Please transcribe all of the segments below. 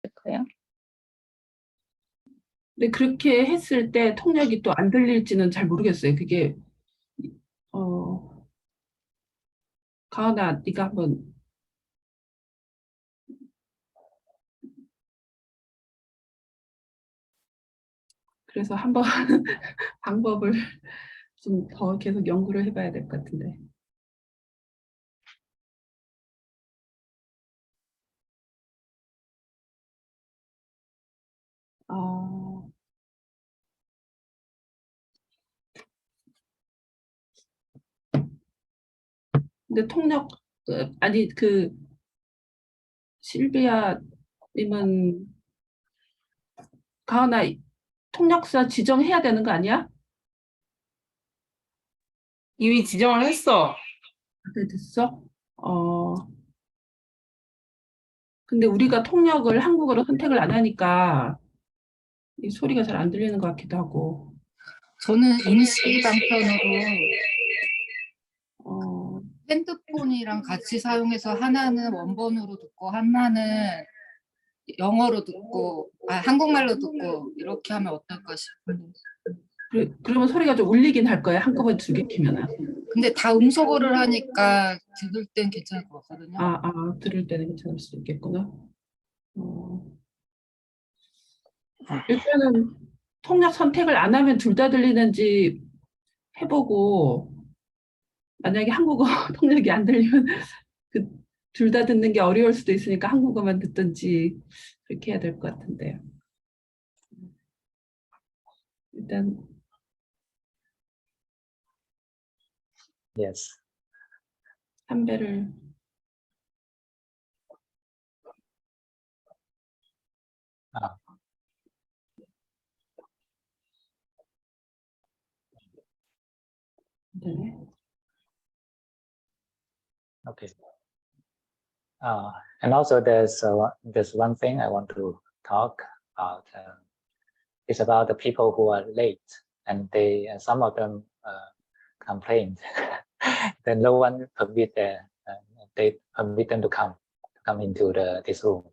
될까요? 근데 그렇게 했을 때 통역이 또 안 들릴지는 잘 모르겠어요. 그게 어, 가은아, 네가 한번 그래서 한번 방법을 좀 더 계속 연구를 해봐야 될 것 같은데. 어, 근데 통역 아니 그 실비아님은 가은아 통역사 지정해야 되는 거 아니야? 이미 지정을 했어. 그래 됐어? 어, 근데 우리가 통역을 한국어로 선택을 안 하니까 이 소리가 잘 안 들리는 것 같기도 하고. 저는 임시 방편으로 어, 핸드폰이랑 같이 사용해서 하나는 원본으로 듣고 하나는 영어로 듣고 한국말로 듣고 이렇게 하면 어떨까 싶은데. 그러면 소리가 좀 울리긴 할 거야. 한꺼번에 두 개 키면은. 근데 다 음소거를 하니까 들을 땐 괜찮을 것 같거든요. 들을 때는 괜찮을 수 있겠구나. 어, 일단은 통역 선택을 안 하면 둘 다 들리는지 해보고, 만약에 한국어 통역이 안 들리면 그 둘 다 듣는 게 어려울 수도 있으니까 한국어만 듣든지 그렇게 해야 될 것 같은데요. 일단 Yes. 삼배를 Ah, 네. okay. And also there's one thing I want to talk about. It's about the people who are late, and some of them complained that no one they permit them to come into this room.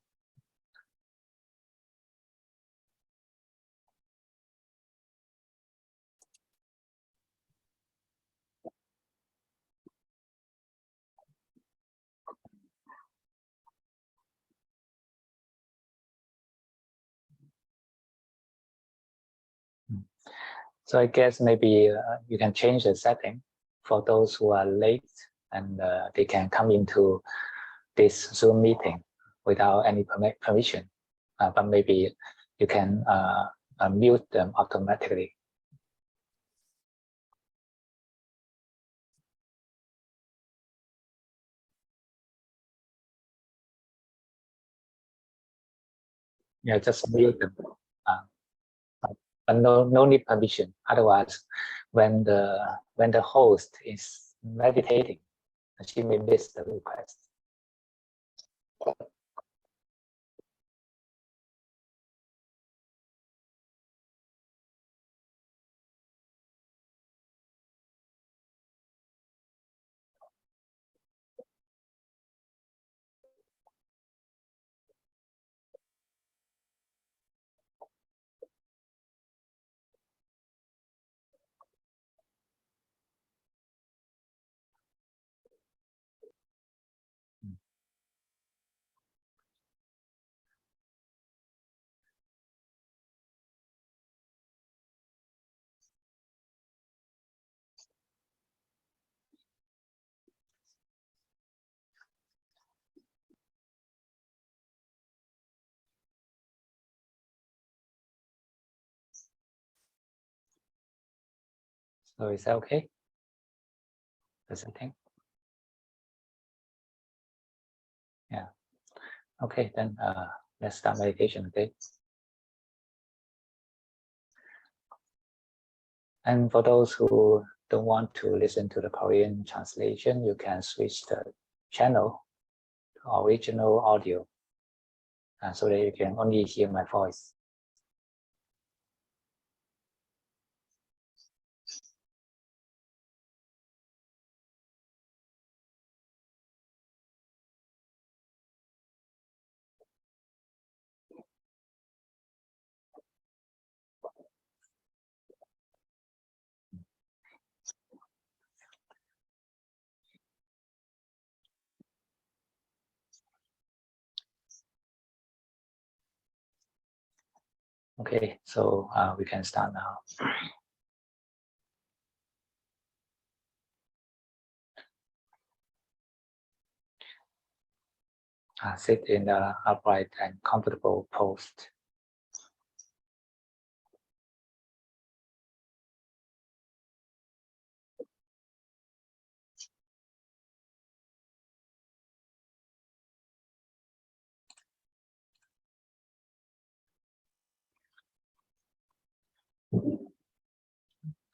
So I guess maybe you can change the setting for those who are late, and they can come into this Zoom meeting without any permission. But maybe you can mute them automatically. Yeah, just mute them. But no need permission. Otherwise, when the host is meditating, she may miss the request. So is that okay? The setting? Yeah. Okay, then let's start meditation, okay? And for those who don't want to listen to the Korean translation, you can switch the channel to original audio so that you can only hear my voice. Okay, so we can start now. Sit in the upright and comfortable pose.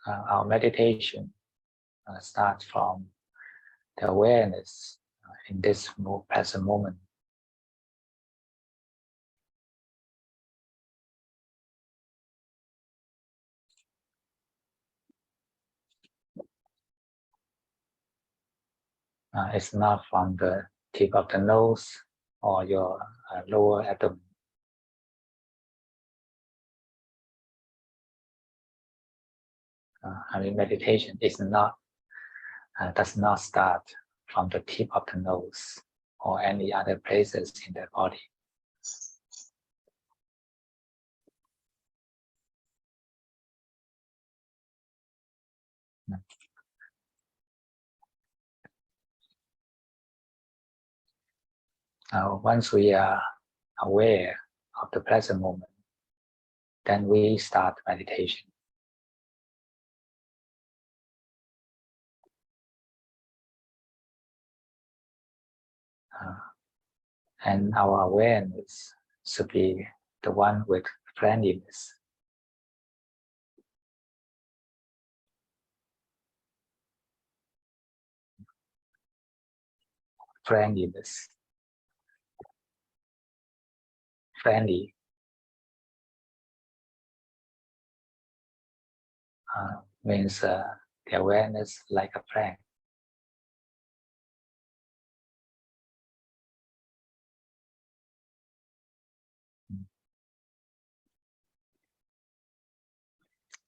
Our meditation starts from the awareness in this present moment. It's not from the tip of the nose or your lower abdomen. Meditation is not does not start from the tip of the nose or any other places in the body. Once we are aware of the present moment, then we start meditation. And our awareness should be the one with friendliness. Friendliness. Friendly means the awareness like a friend.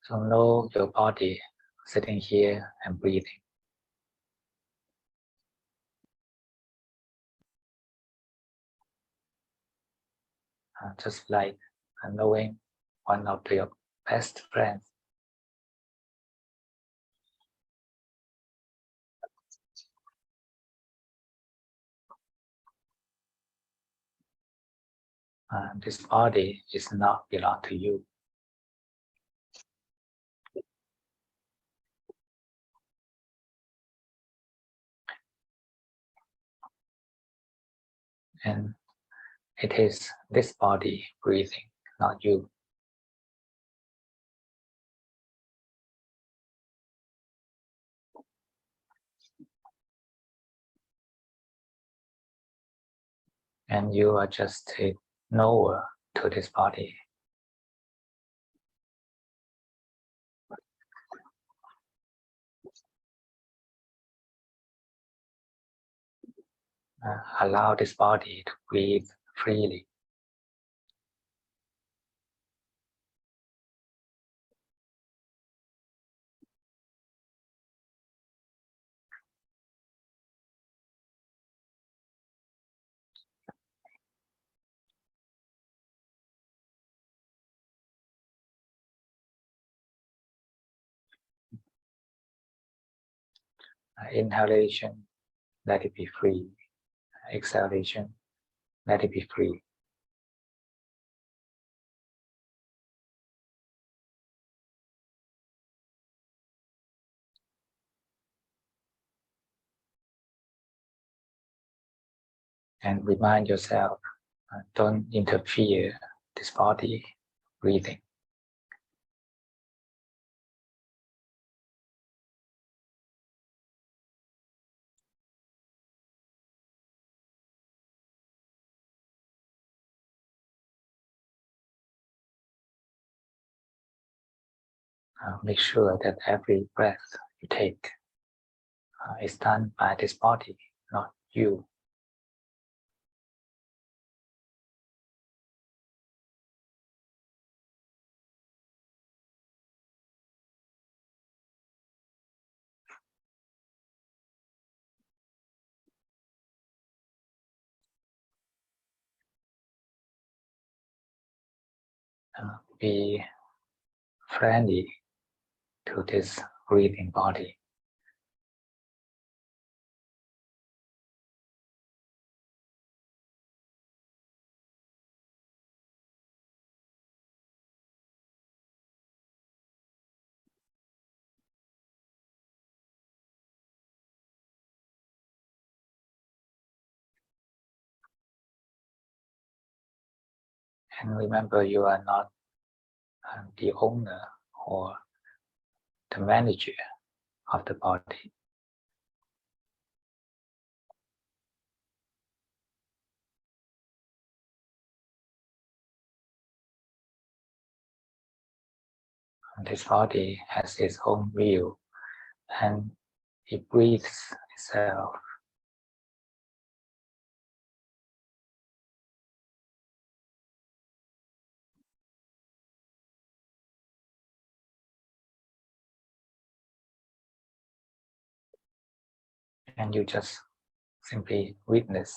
So know your body sitting here and breathing. Just like knowing one of your best friends. This body is not belong to you. And it is this body breathing, not you. And you are just a knower to this body. Allow this body to breathe freely. Inhalation, let it be free. Exhalation, let it be free. And remind yourself, don't interfere this body breathing. Make sure that every breath you take is done by this body, not you. be friendly to this breathing body. And remember, you are not the owner or the manager of the body. And this body has its own will, and it breathes itself. And you just simply witness.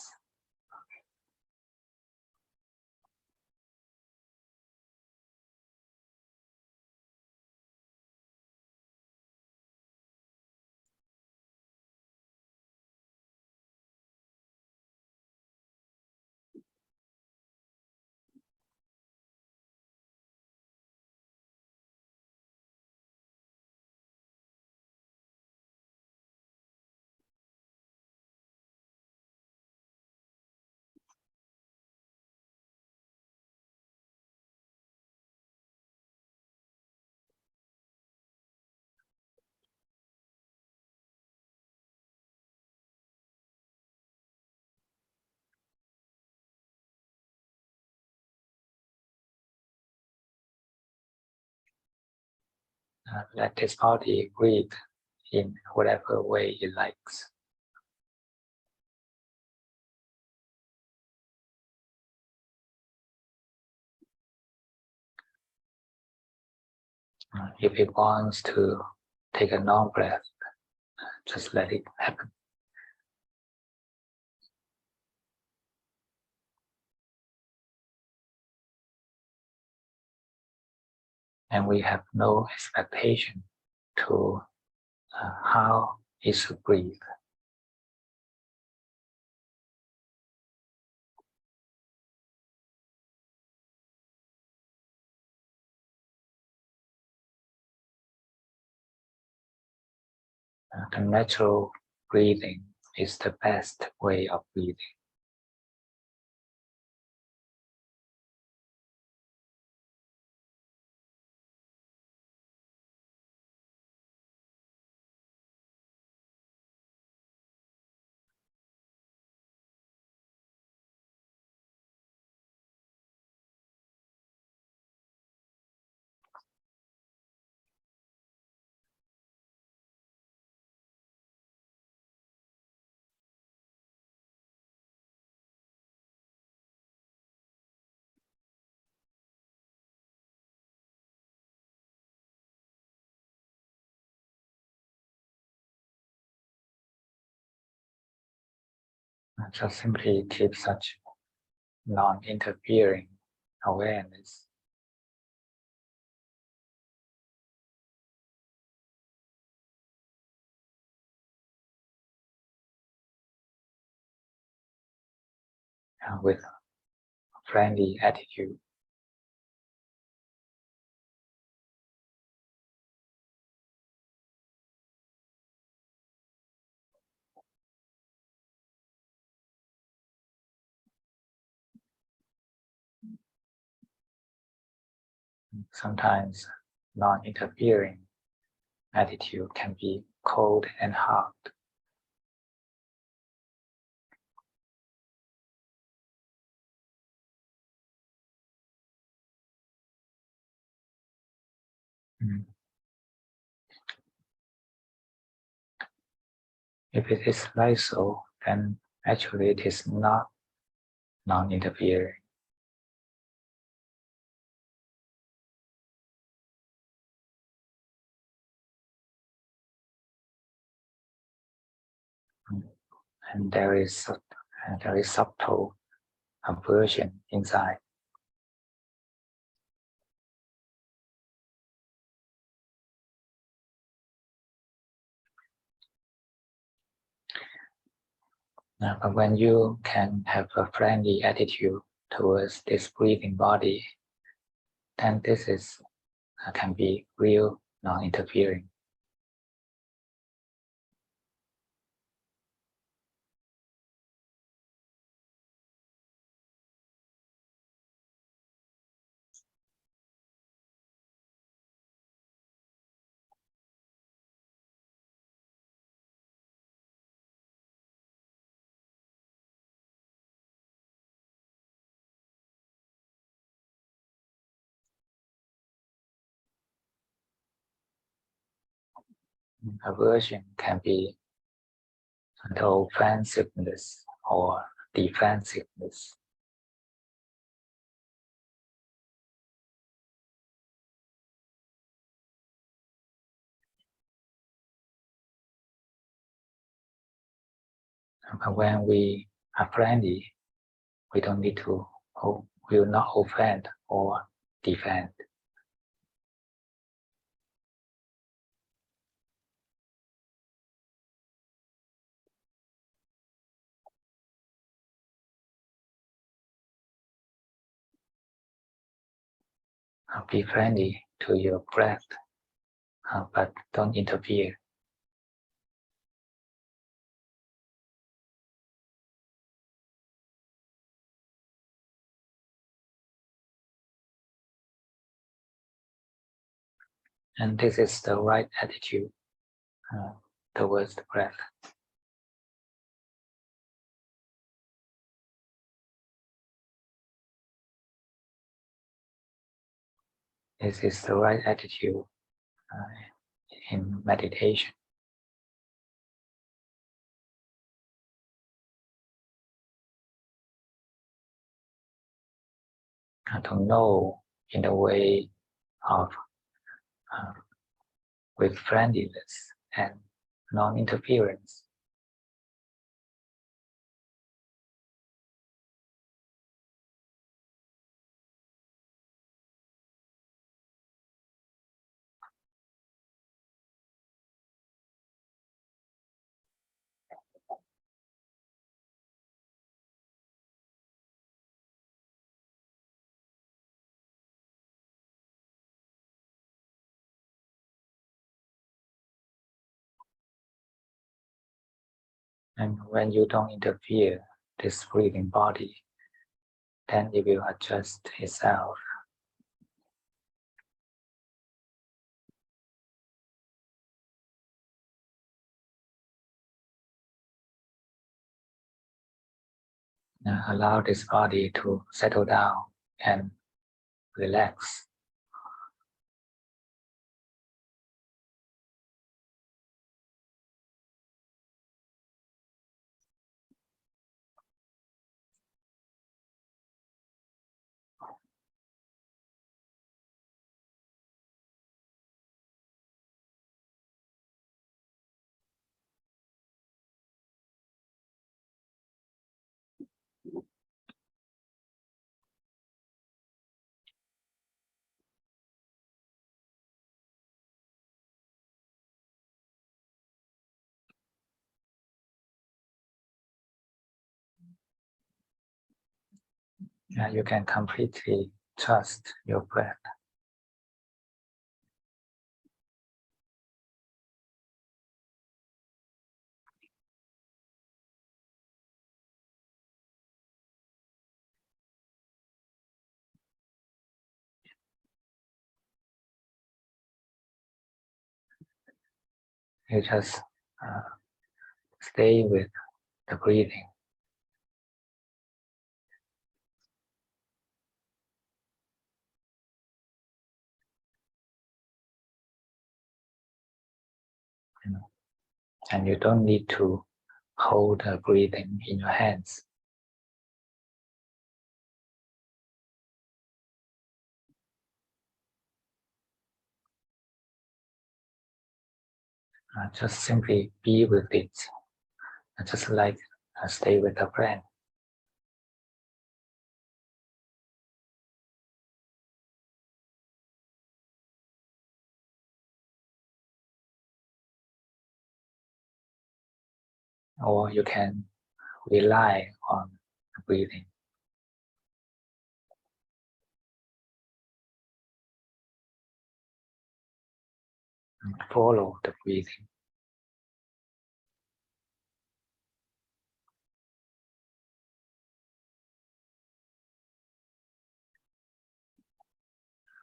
Let this body breathe in whatever way it likes. If it wants to take a long breath, just let it happen. And we have no expectation to how it should breathe. The natural breathing is the best way of breathing. Just simply keep such non-interfering awareness. With friendly attitude. Sometimes non-interfering attitude can be cold and hard. If it is like so, then actually it is not non-interfering. And there is subtle aversion inside. But when you can have a friendly attitude towards this breathing body, then this is can be real non-interfering. Aversion can be the offensiveness or defensiveness. But when we are friendly, we don't need to, we will not offend or defend. Be friendly to your breath, but don't interfere. And this is the right attitude towards the breath. This is the right attitude in meditation. To know in the way of with friendliness and non-interference. And when you don't interfere this breathing body, then it will adjust itself. Allow this body to settle down and relax. You can completely trust your breath. You just stay with the breathing. And you don't need to hold the breathing in your hands. Just simply be with it, just like stay with a friend. Or you can rely on breathing. And follow the breathing.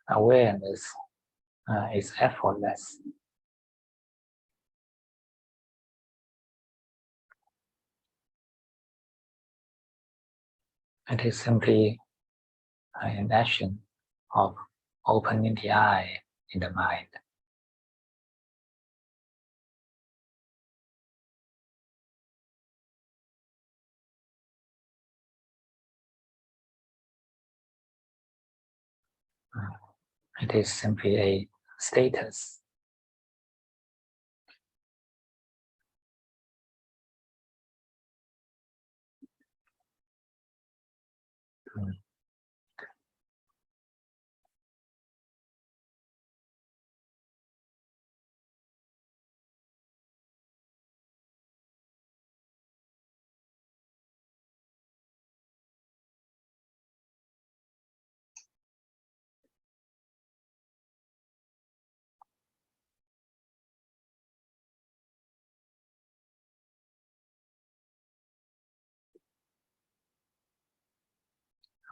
Awareness is effortless. It is simply an action of opening the eye in the mind. It is simply a status.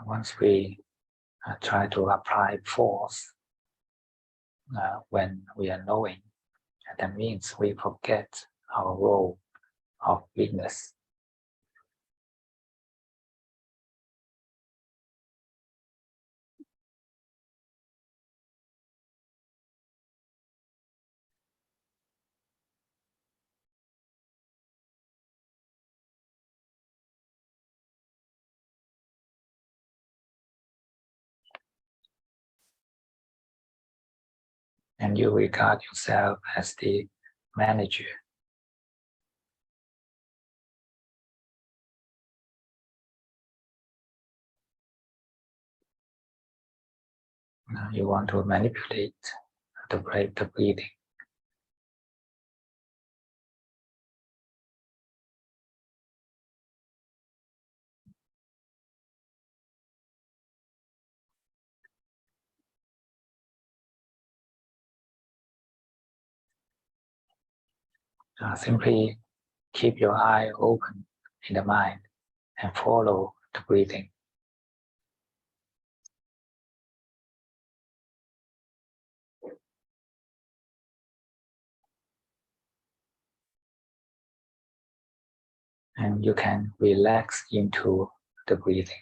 Once we try to apply force when we are knowing, that means we forget our role of weakness. And you regard yourself as the manager. You want to manipulate the breathing. Simply keep your eye open in the mind and follow the breathing. And you can relax into the breathing.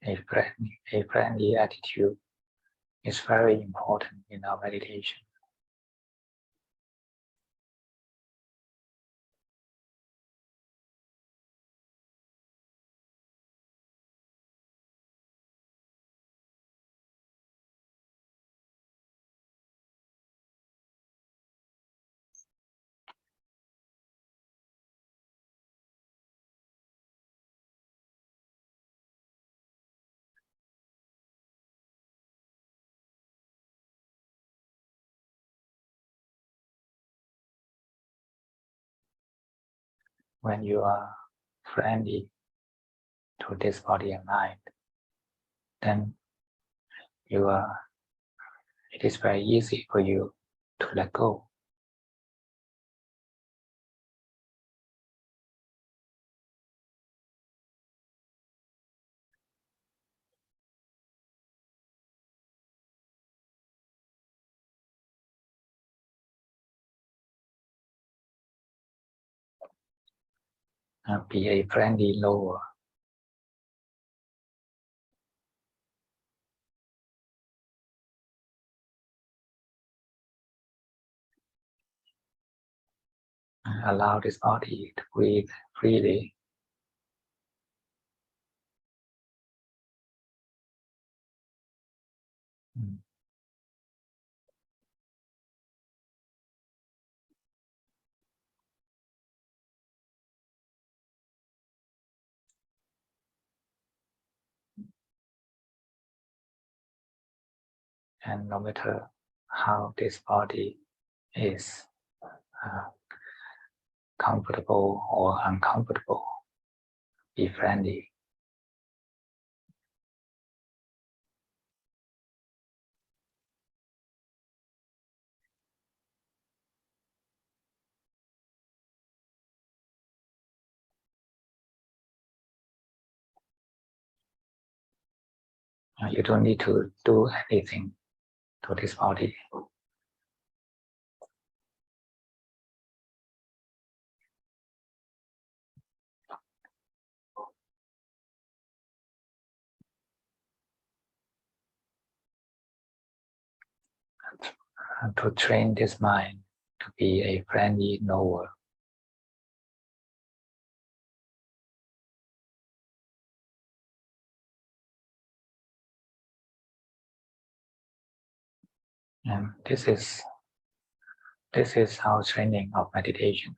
A friendly attitude is very important in our meditation. when you are friendly to this body and mind, then it is very easy for you to let go. Be a friendly lower. Allow this body to breathe freely. And no matter how this body is comfortable or uncomfortable, be friendly. You don't need to do anything to this body. To train this mind to be a friendly knower. And this is our training of meditation.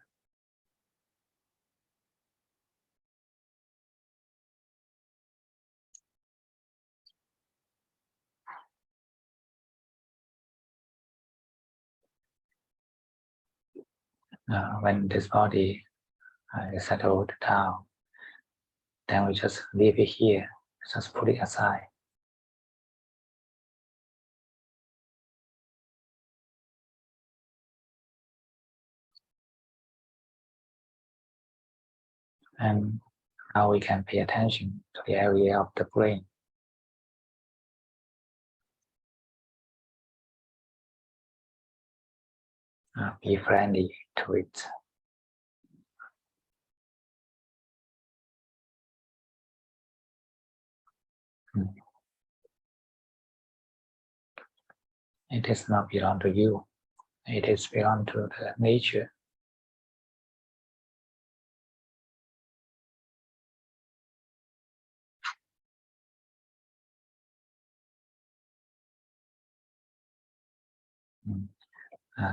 When this body is settled down, then we just leave it here, just put it aside. And now we can pay attention to the area of the brain. Be friendly to it. It does not belong to you. It is belong to the nature.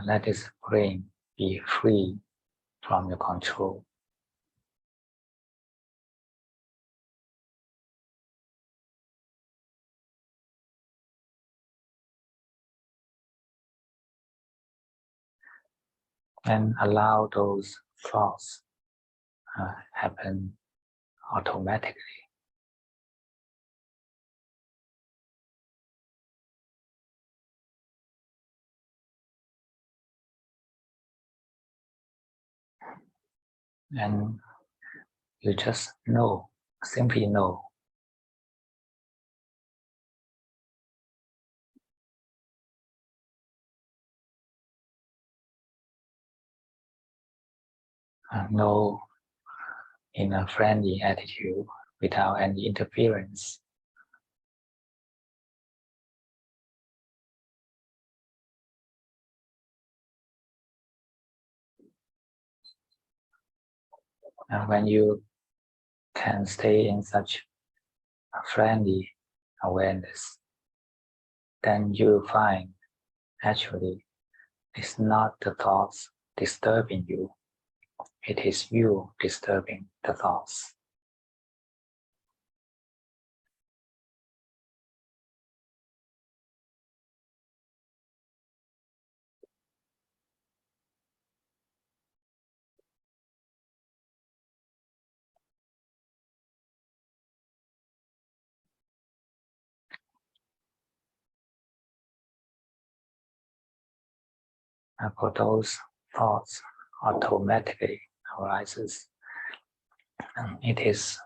Let this brain be free from your control. And allow those thoughts happen automatically. And you just know, simply know. Know in a friendly attitude without any interference. And when you can stay in such a friendly awareness, then you find actually it's not the thoughts disturbing you, it is you disturbing the thoughts. for those thoughts automatically arises. And it is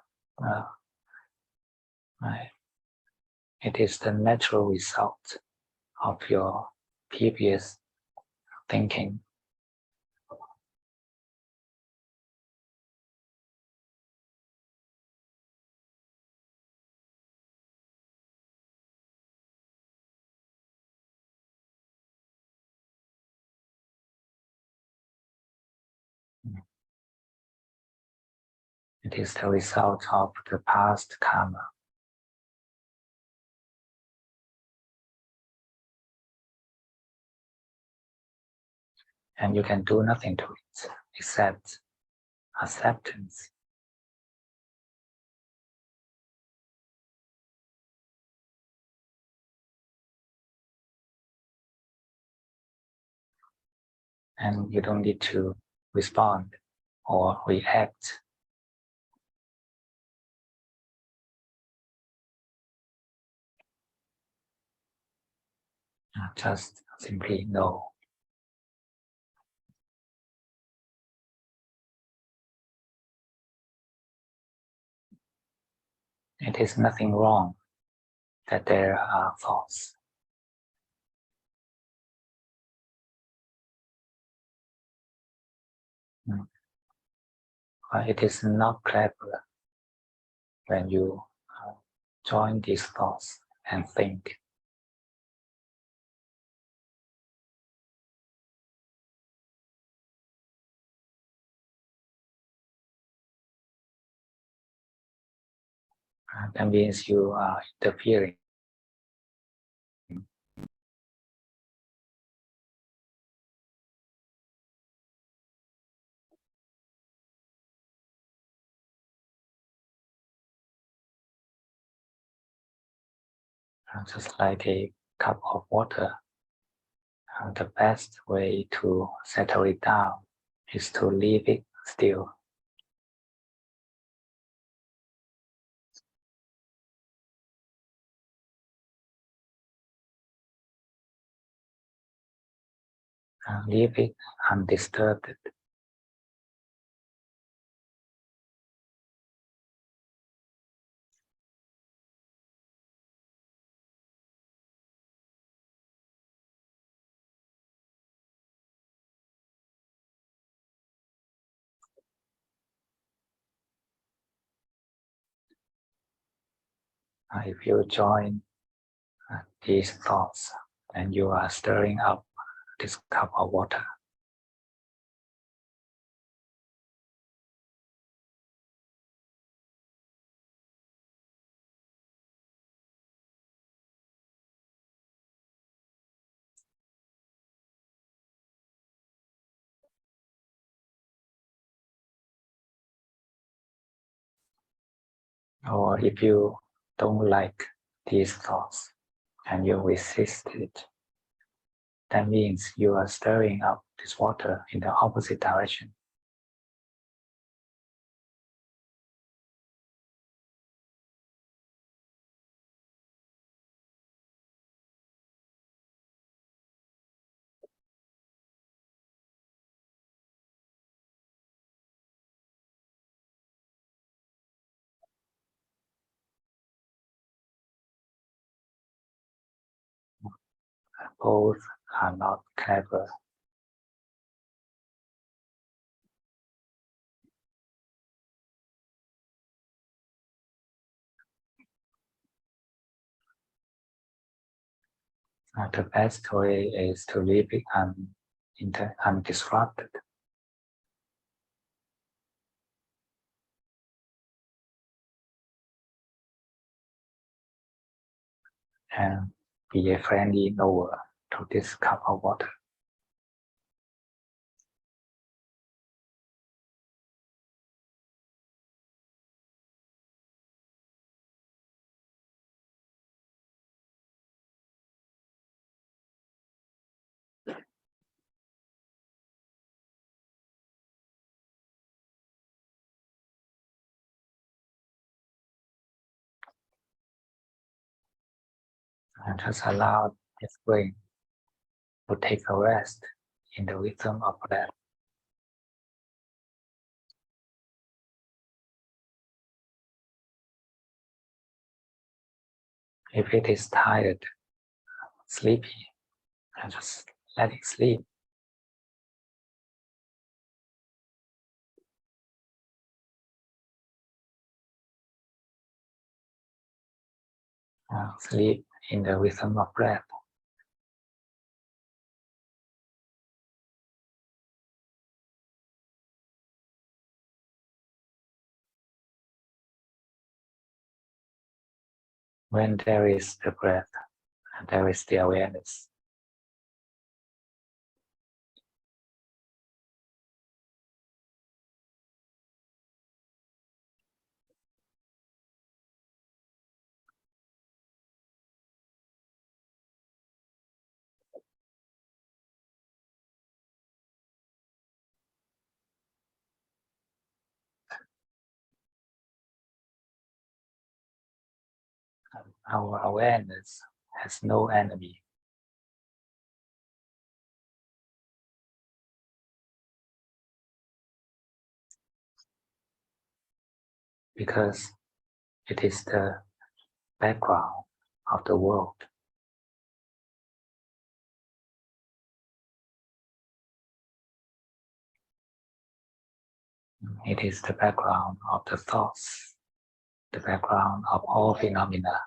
the natural result of your previous thinking. It is the result of the past karma. And you can do nothing to it except acceptance. And you don't need to respond or react. Just simply know. It is nothing wrong that there are thoughts. But it is not clever when you join these thoughts and think. That means you are interfering. Just like a cup of water. The best way to settle it down is to leave it still. Leave it undisturbed. If you join these thoughts and you are stirring up this cup of water, or if you don't like these thoughts and you resist it, that means you are stirring up this water in the opposite direction. Both are not clever. The best way is to leave it undisrupted. And be a friendly knower to this cup of water. And just allow this brain to take a rest in the rhythm of breath. If it is tired, sleepy, and just let it sleep. Sleep in the rhythm of breath. When there is the breath, there is the awareness. Our awareness has no enemy. Because it is the background of the world. It is the background of the thoughts, the background of all phenomena.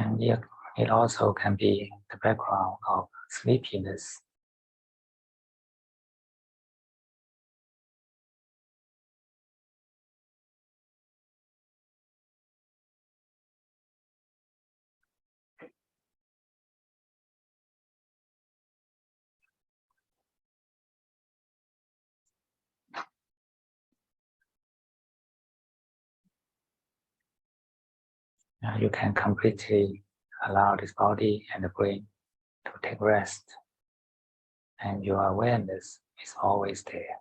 And yet it also can be the background of sleepiness. You can completely allow this body and the brain to take rest, and your awareness is always there.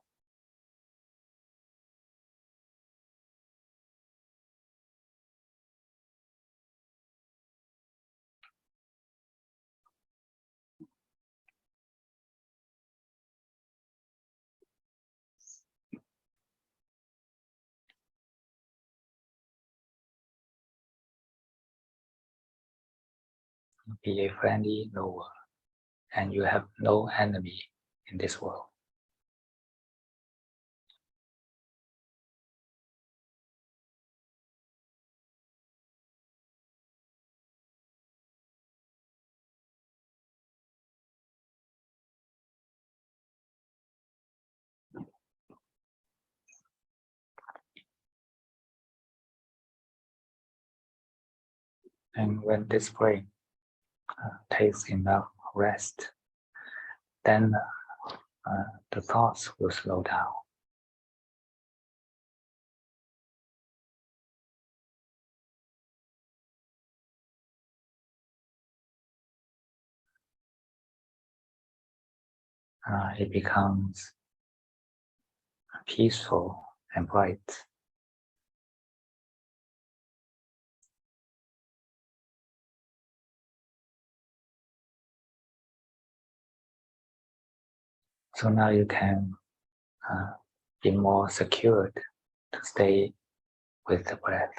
Be a friendly knower, and you have no enemy in this world. And when this brain takes enough rest, then the thoughts will slow down. It becomes peaceful and bright. So now you can be more secured to stay with the breath.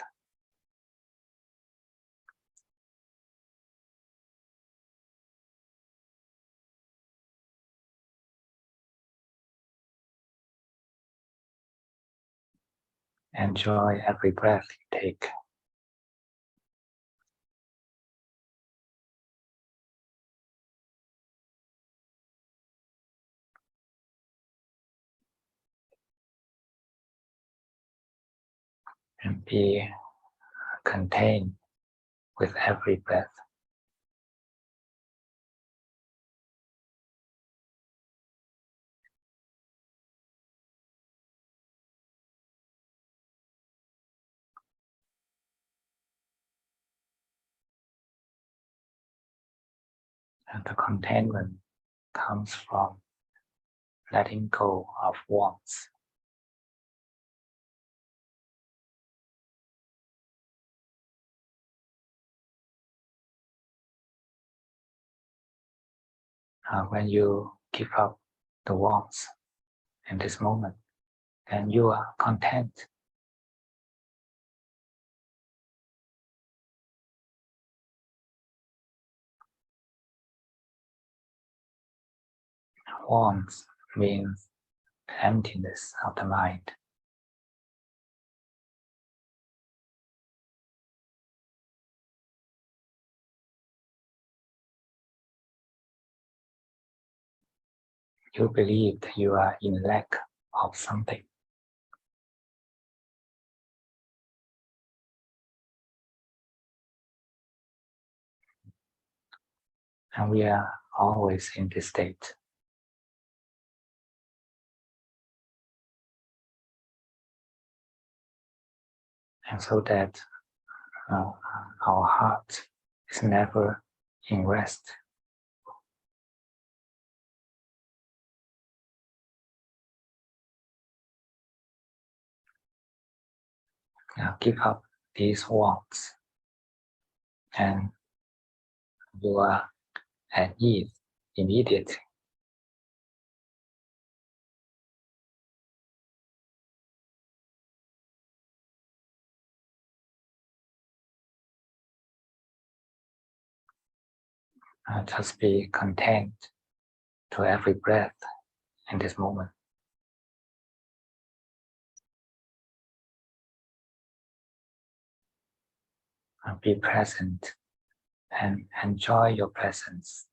Enjoy every breath you take. And be contained with every breath. And the contentment comes from letting go of wants. When you give up the wants in this moment, then you are content. Wants means emptiness of the mind. You believe that you are in lack of something. And we are always in this state. And so that our heart is never in rest. Give up these wants, and you are at ease immediately. Just be content to every breath in this moment. Be present and enjoy your presence.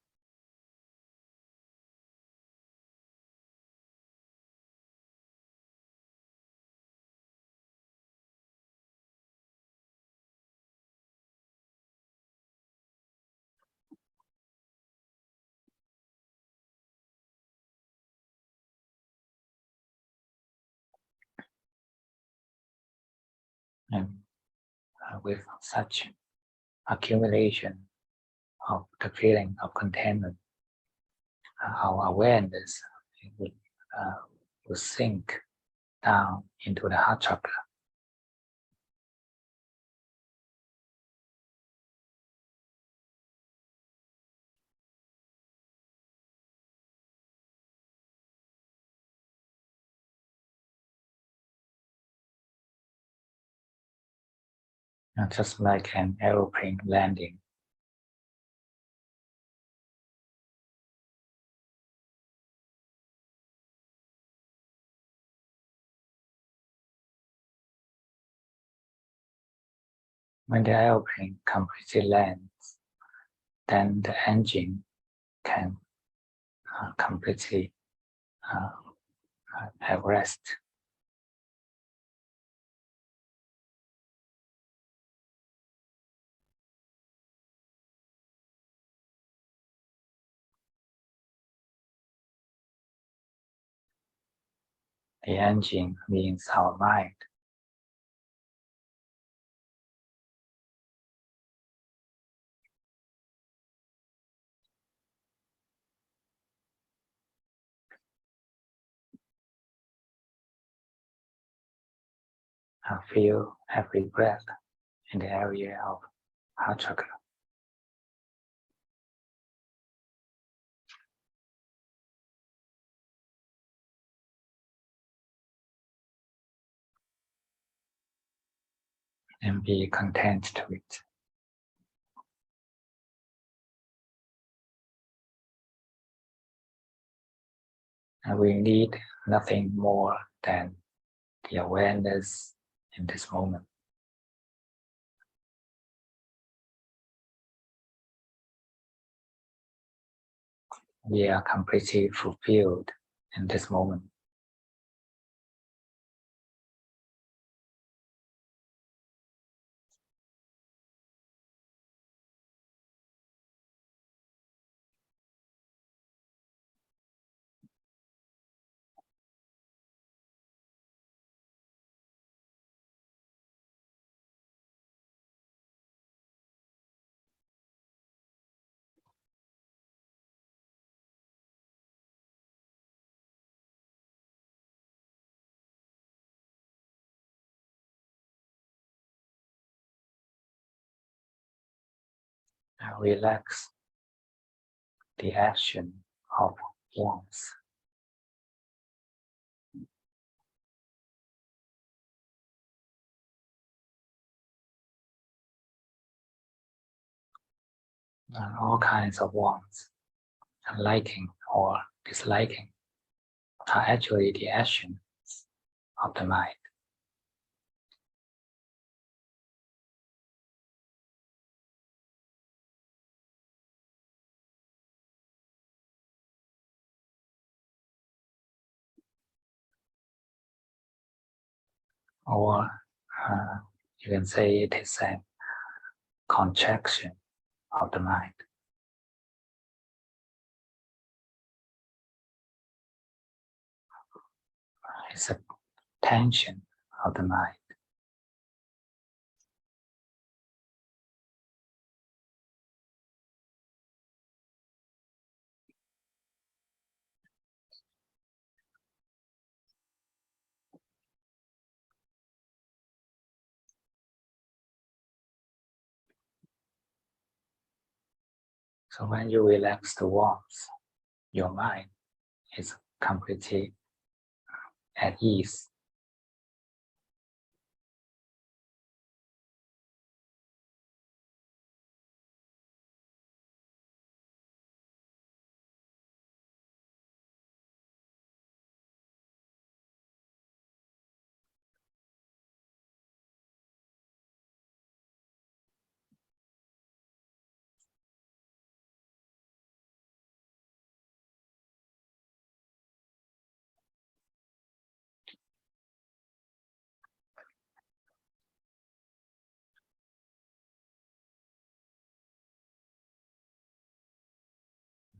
And with such accumulation of the feeling of contentment, our awareness will sink down into the heart chakra. Just like an aeroplane landing. When the aeroplane completely lands, then the engine can completely have rest. The engine means our mind. Feel every breath in the area of heart chakra. And be content to it. And we need nothing more than the awareness in this moment. We are completely fulfilled in this moment. relax the action of warmth. And all kinds of warmth, liking or disliking, are actually the actions of the mind. Or you can say it is a contraction of the mind. It's a tension of the mind. So when you relax the warmth, your mind is completely at ease.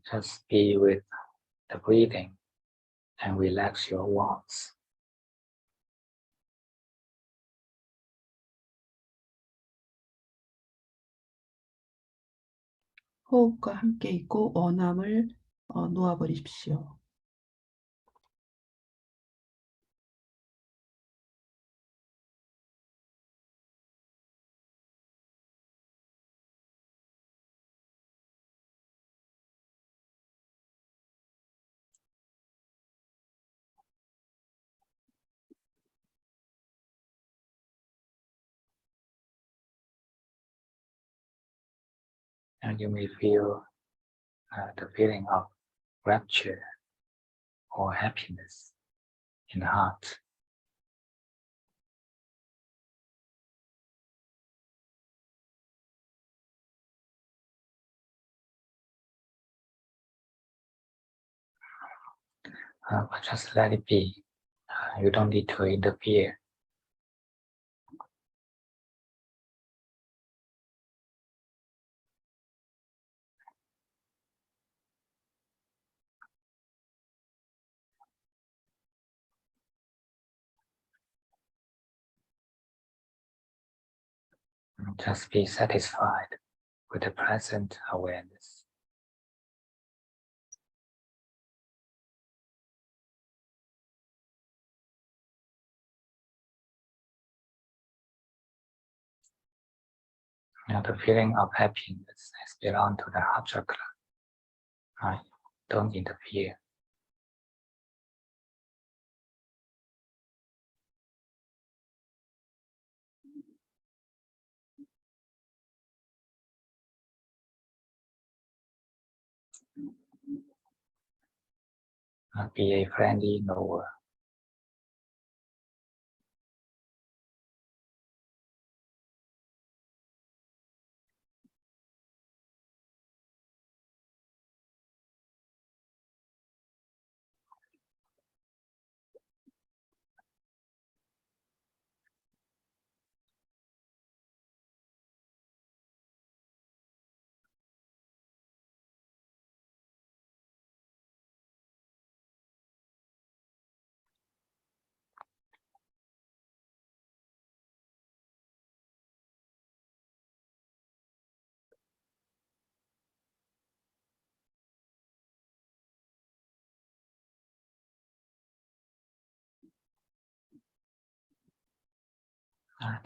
Just be with the breathing and relax your warmth. 호흡과 함께 있고 원함을 놓아버리십시오. And you may feel the feeling of rapture or happiness in the heart. But just let it be. You don't need to interfere. Just be satisfied with the present awareness. Now the feeling of happiness has belonged to the heart chakra. Right? Don't interfere. Be a friendly knower.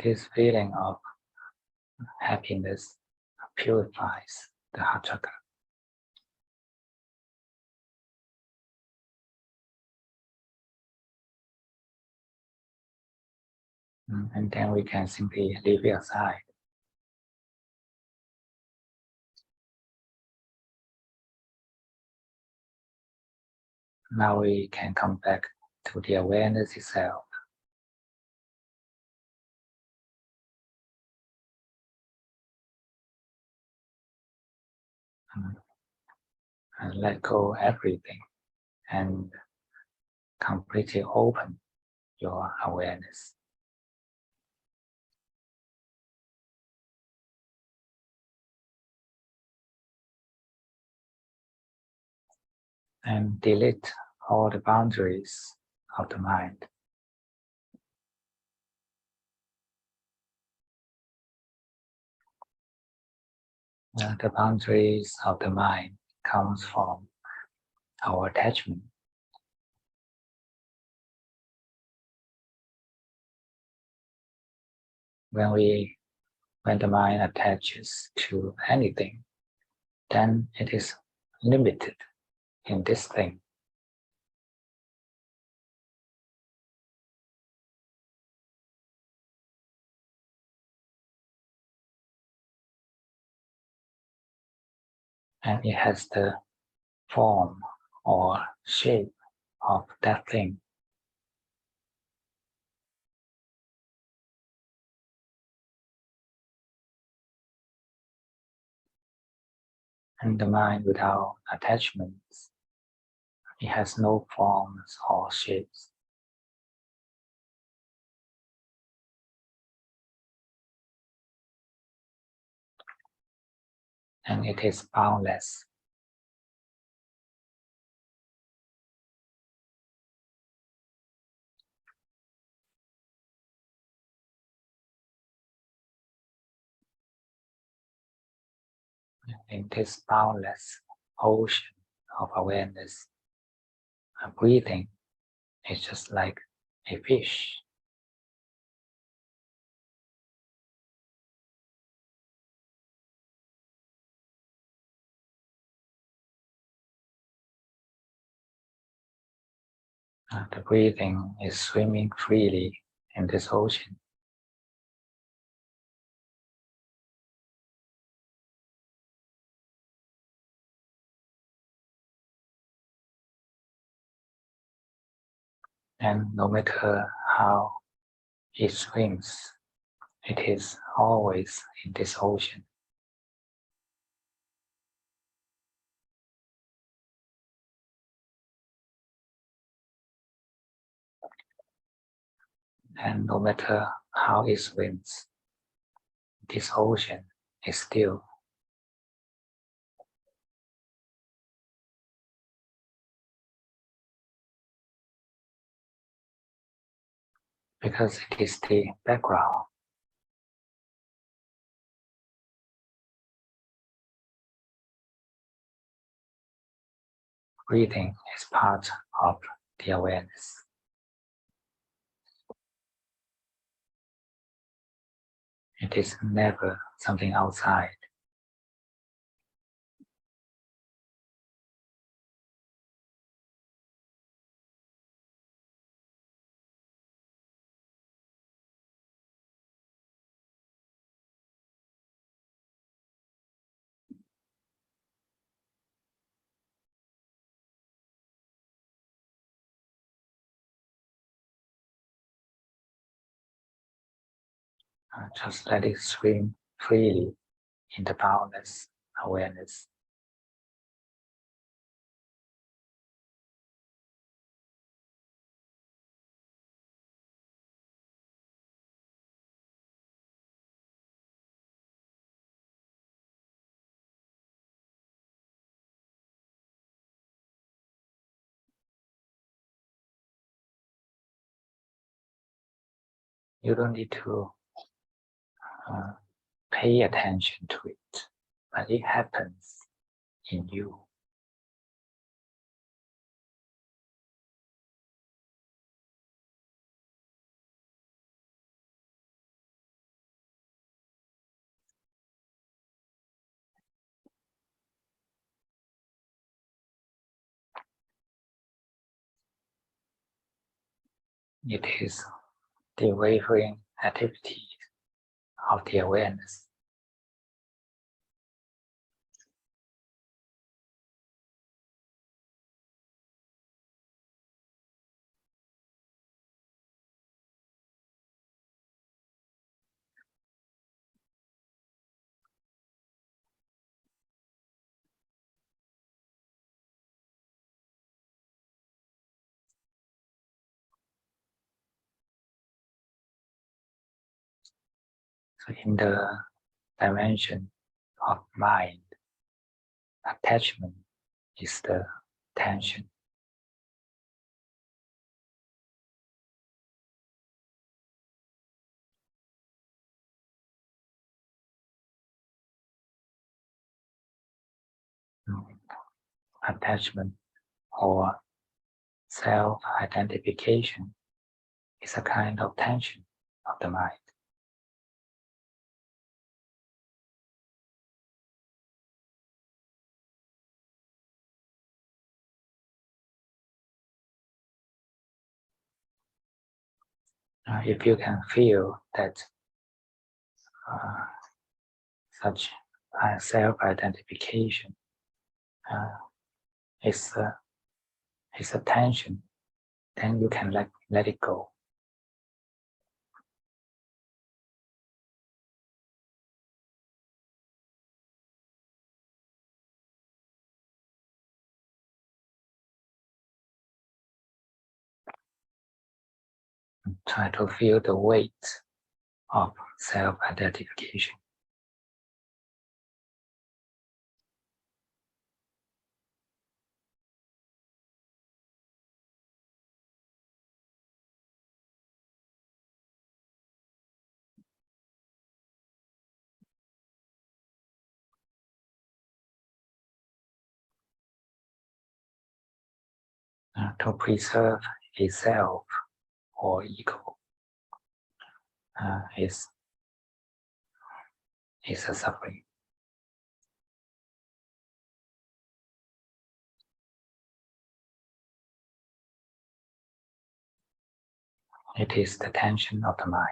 This feeling of happiness purifies the heart chakra. And then we can simply leave it aside. Now we can come back to the awareness itself. And let go everything and completely open your awareness. And delete all the boundaries of the mind. The boundaries of the mind comes from our attachment. When the mind attaches to anything, then it is limited in this thing. And it has the form or shape of that thing. And the mind without attachments, it has no forms or shapes. And it is boundless. In this boundless ocean of awareness, breathing is just like a fish. The breathing is swimming freely in this ocean. And no matter how it swims, it is always in this ocean. And no matter how it swims, this ocean is still. Because it is the background. Breathing is part of the awareness. It is never something outside. Just let it swim freely in the boundless awareness. You don't need to pay attention to it, but it happens in you. it is the wavering activity of the awareness. So in the dimension of mind, attachment is the tension. Attachment or self-identification is a kind of tension of the mind. If you can feel that such self-identification is a tension, then you can let it go. Try to feel the weight of self-identification. To preserve a self or ego is a suffering. It is the tension of the mind.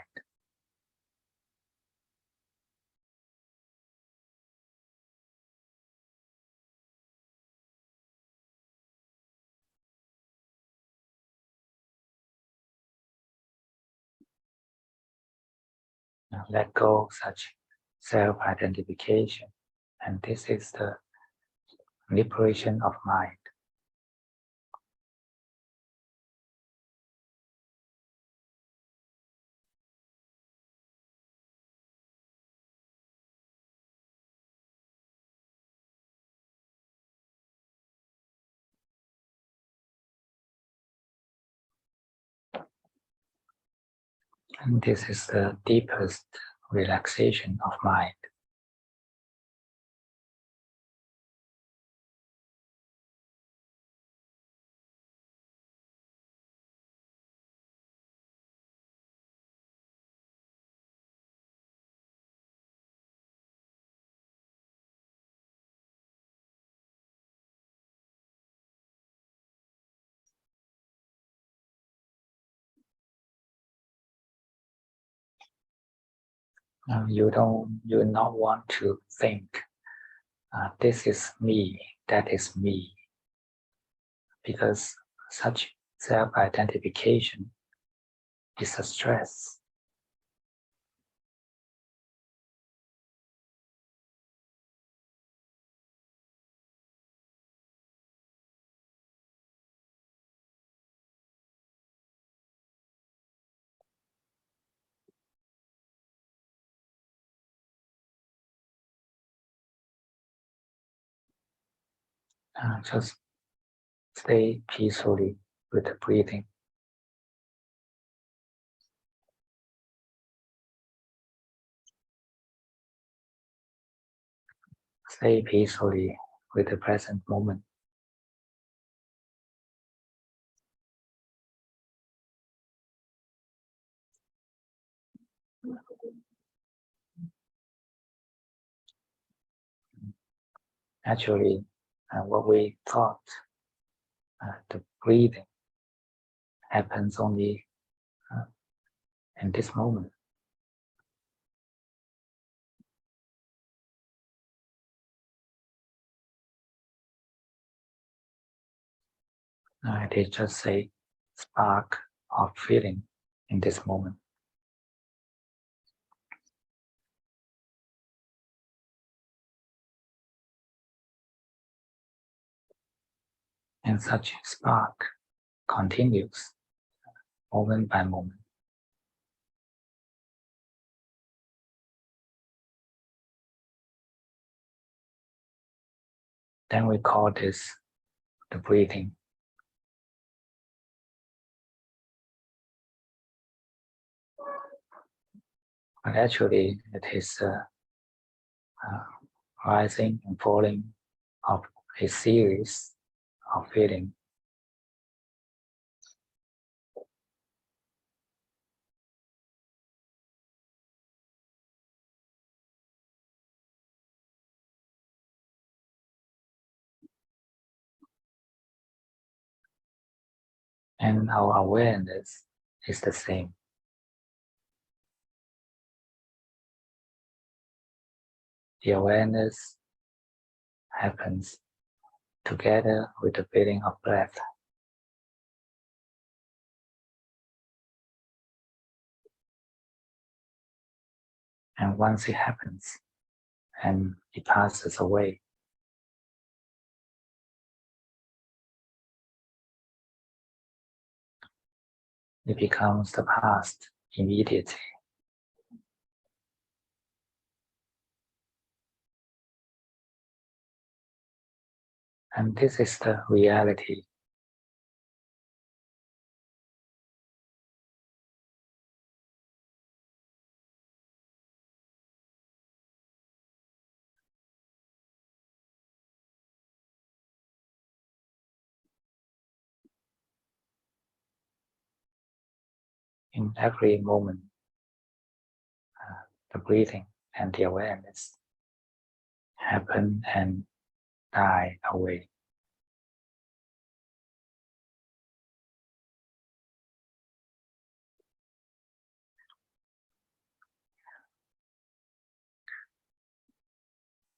Now let go such self-identification, and this is the liberation of mind. And this is the deepest relaxation of mind. You do not want to think, this is me, that is me, because such self-identification is a stress. Just stay peacefully with the breathing. Stay peacefully with the present moment. Actually, what we thought, the breathing happens only in this moment. It is just a spark of feeling in this moment. And such spark continues moment by moment. Then we call this the breathing. But actually, it is rising and falling of a series of feeling. And our awareness is the same. The awareness happens together with the feeling of breath. And once it happens and it passes away, it becomes the past immediately. And this is the reality. In every moment, the breathing and the awareness happen and die away.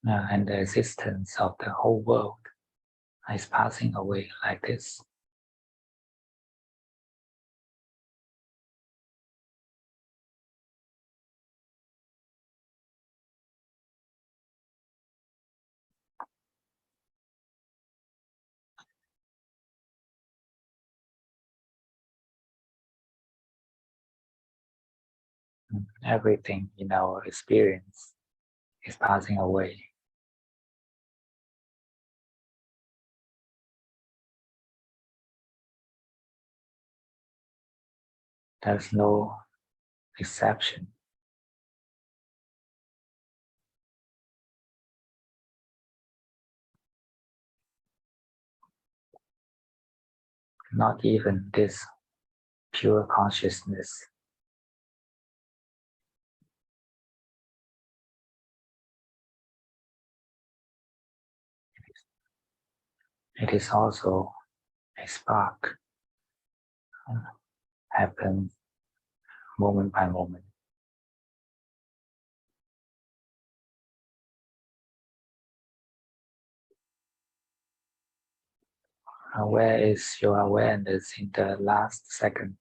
And the existence of the whole world is passing away like this. Everything in our experience is passing away. There's no exception. Not even this pure consciousness. It is also a spark, happens moment by moment. Where is your awareness in the last second?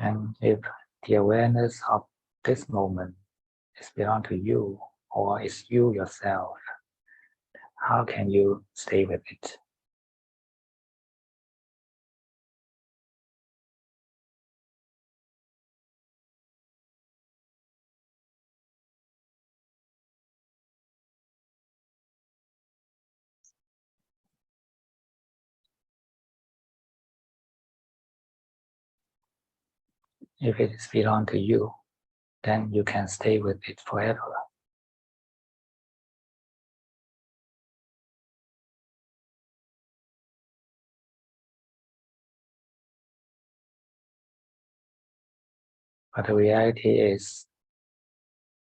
And if the awareness of this moment is belong to you, or is you yourself, how can you stay with it? If it is belong to you, then you can stay with it forever. But the reality is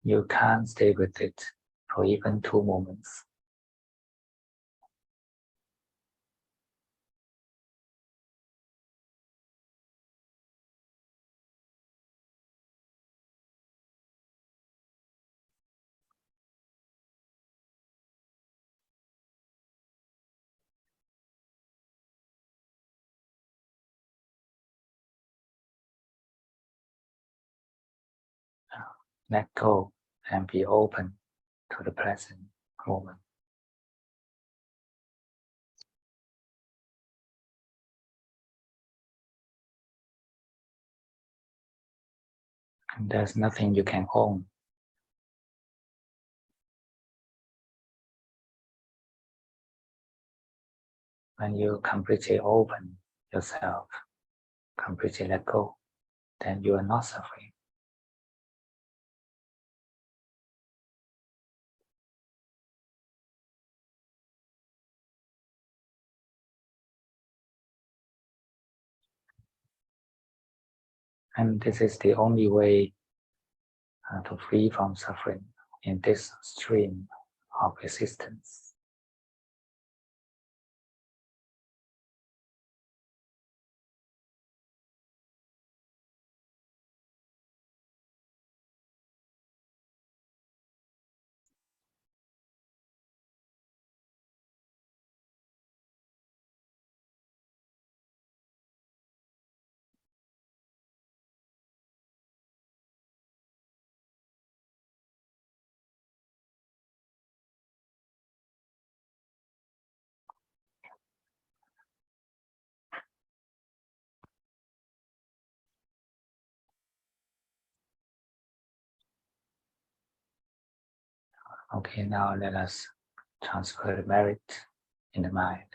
you can't stay with it for even 2 moments. Let go and be open to the present moment. And there's nothing you can own. When you completely open yourself, completely let go, then you are not suffering. And this is the only way to free from suffering in this stream of existence. Okay, now let us transfer the merit in the mind.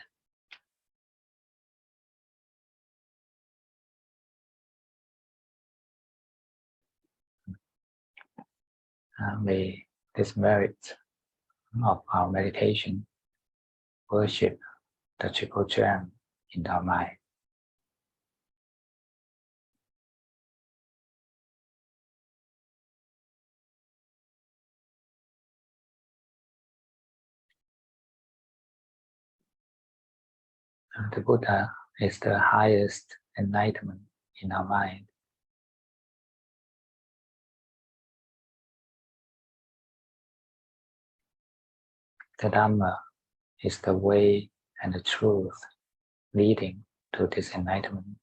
May this merit of our meditation worship the triple gem in our mind. The Buddha is the highest enlightenment in our mind. The Dhamma is the way and the truth leading to this enlightenment.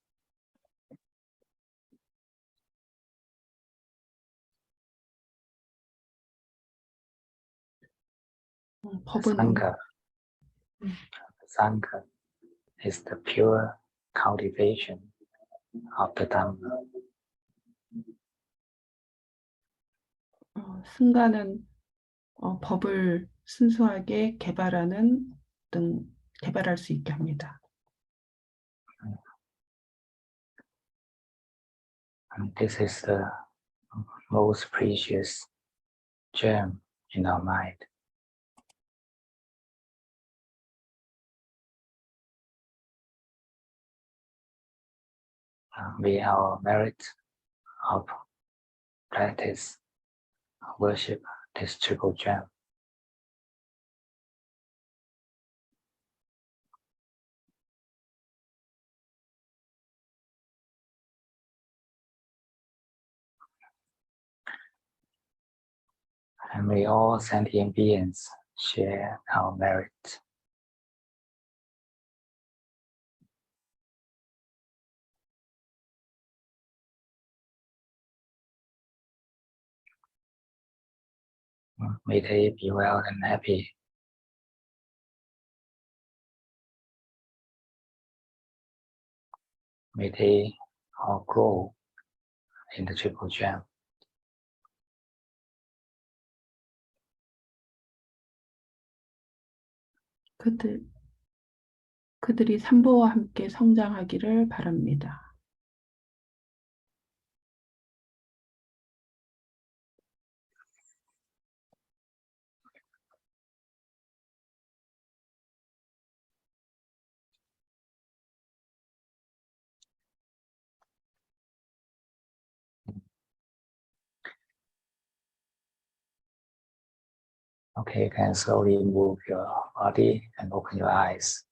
법은 Sangha is the pure cultivation of the Dhamma. 승가는 법을 순수하게 개발할 수 있게 합니다. And this is the most precious gem in our mind. May our merit of practice, worship this triple gem. And may all sentient beings share our merit. May they be well and happy. May they all grow in the triple gem. 그들이 삼보와 함께 성장하기를 바랍니다. Okay, you can slowly move your body and open your eyes.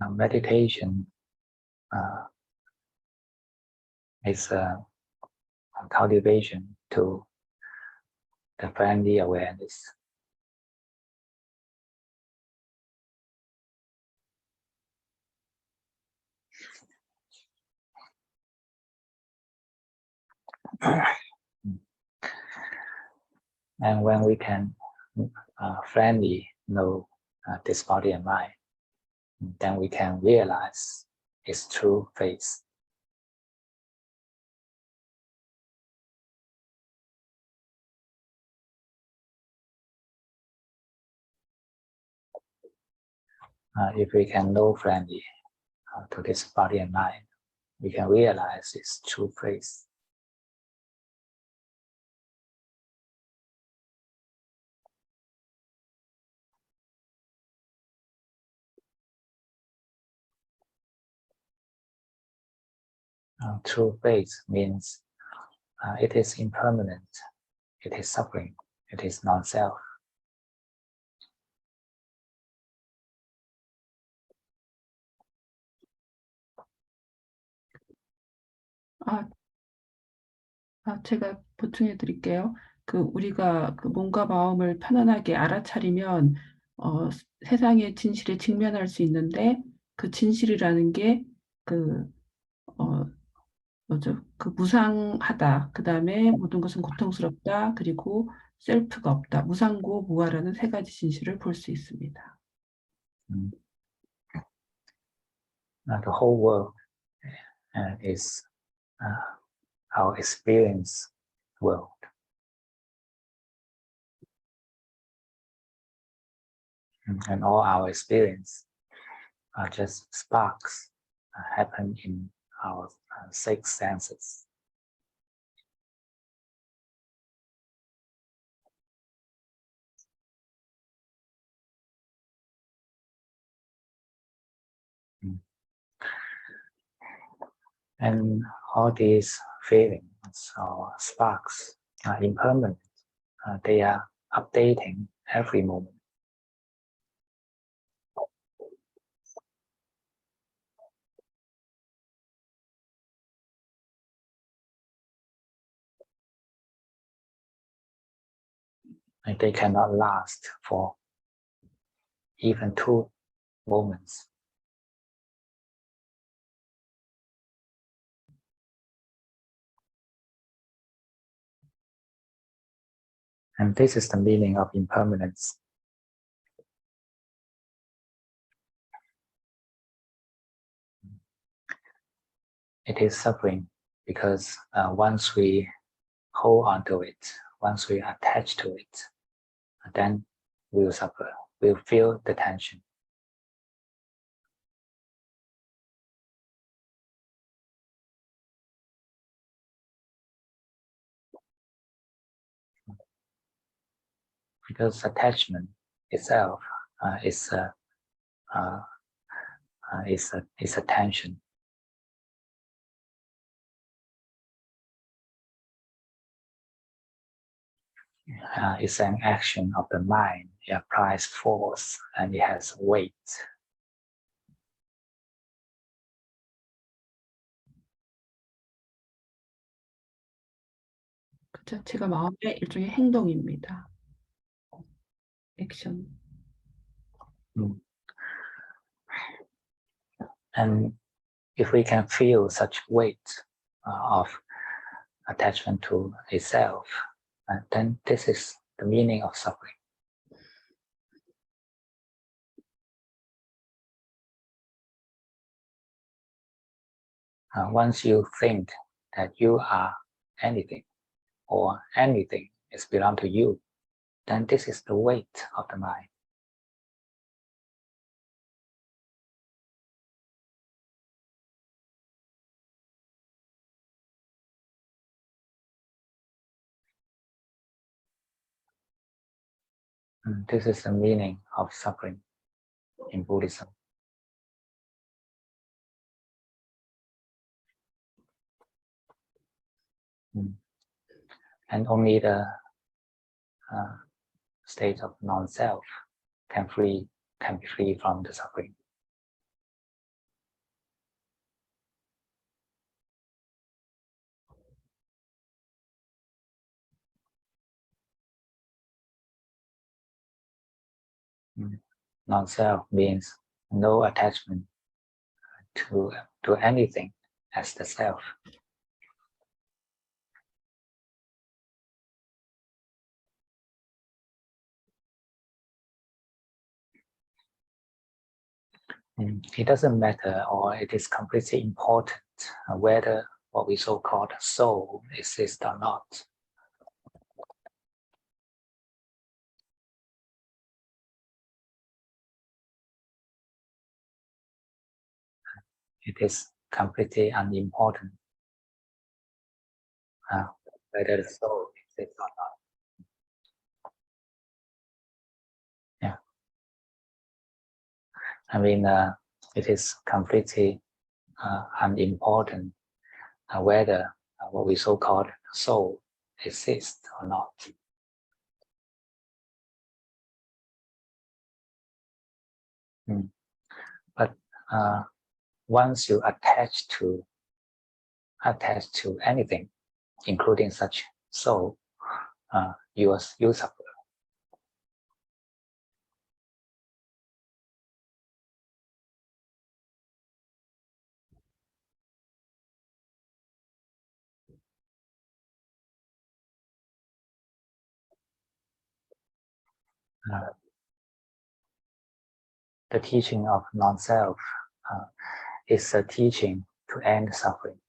Meditation is a cultivation to the friendly awareness. And when we can friendly know this body and mind, then we can realize its true face. If we can know friendly to this body and mind, we can realize its true face. True face means it is impermanent, it is suffering, it is non-self. 제가 보충해 드릴게요. 우리가 몸과 마음을 편안하게 알아차리면 세상의 진실에 직면할 수 있는데 그 진실이라는 게 뭐죠? 무상하다. 그 다음에 모든 것은 고통스럽다. 그리고 셀프가 없다. 무상고 무아라는 세 가지 진실을 볼 수 있습니다. The whole world is our experience world. And all our experience are just sparks happen in our six senses. And all these feelings or sparks are impermanent. They are updating every moment. And they cannot last for even 2 moments. And this is the meaning of impermanence. It is suffering because once we hold on to it, once we attach to it, then we'll suffer, we'll feel the tension. Because attachment itself is a tension. It's an action of the mind. It applies force and it has weight. 그 자체가 마음의 일종의 행동입니다. 액션. And if we can feel such weight of attachment to itself, then this is the meaning of suffering. Once you think that you are anything, or anything is belong to you, then this is the weight of the mind. This is the meaning of suffering in Buddhism. And only the state of non-self can be free from the suffering. Non-self means no attachment to anything as the self. It doesn't matter, or it is completely important whether what we so-called soul exists or not. It is completely unimportant whether the soul exists or not. Yeah. I mean, it is completely unimportant whether what we so-called soul exists or not. But once you attach to anything, including such soul, you suffer. The teaching of non-self is a teaching to end suffering.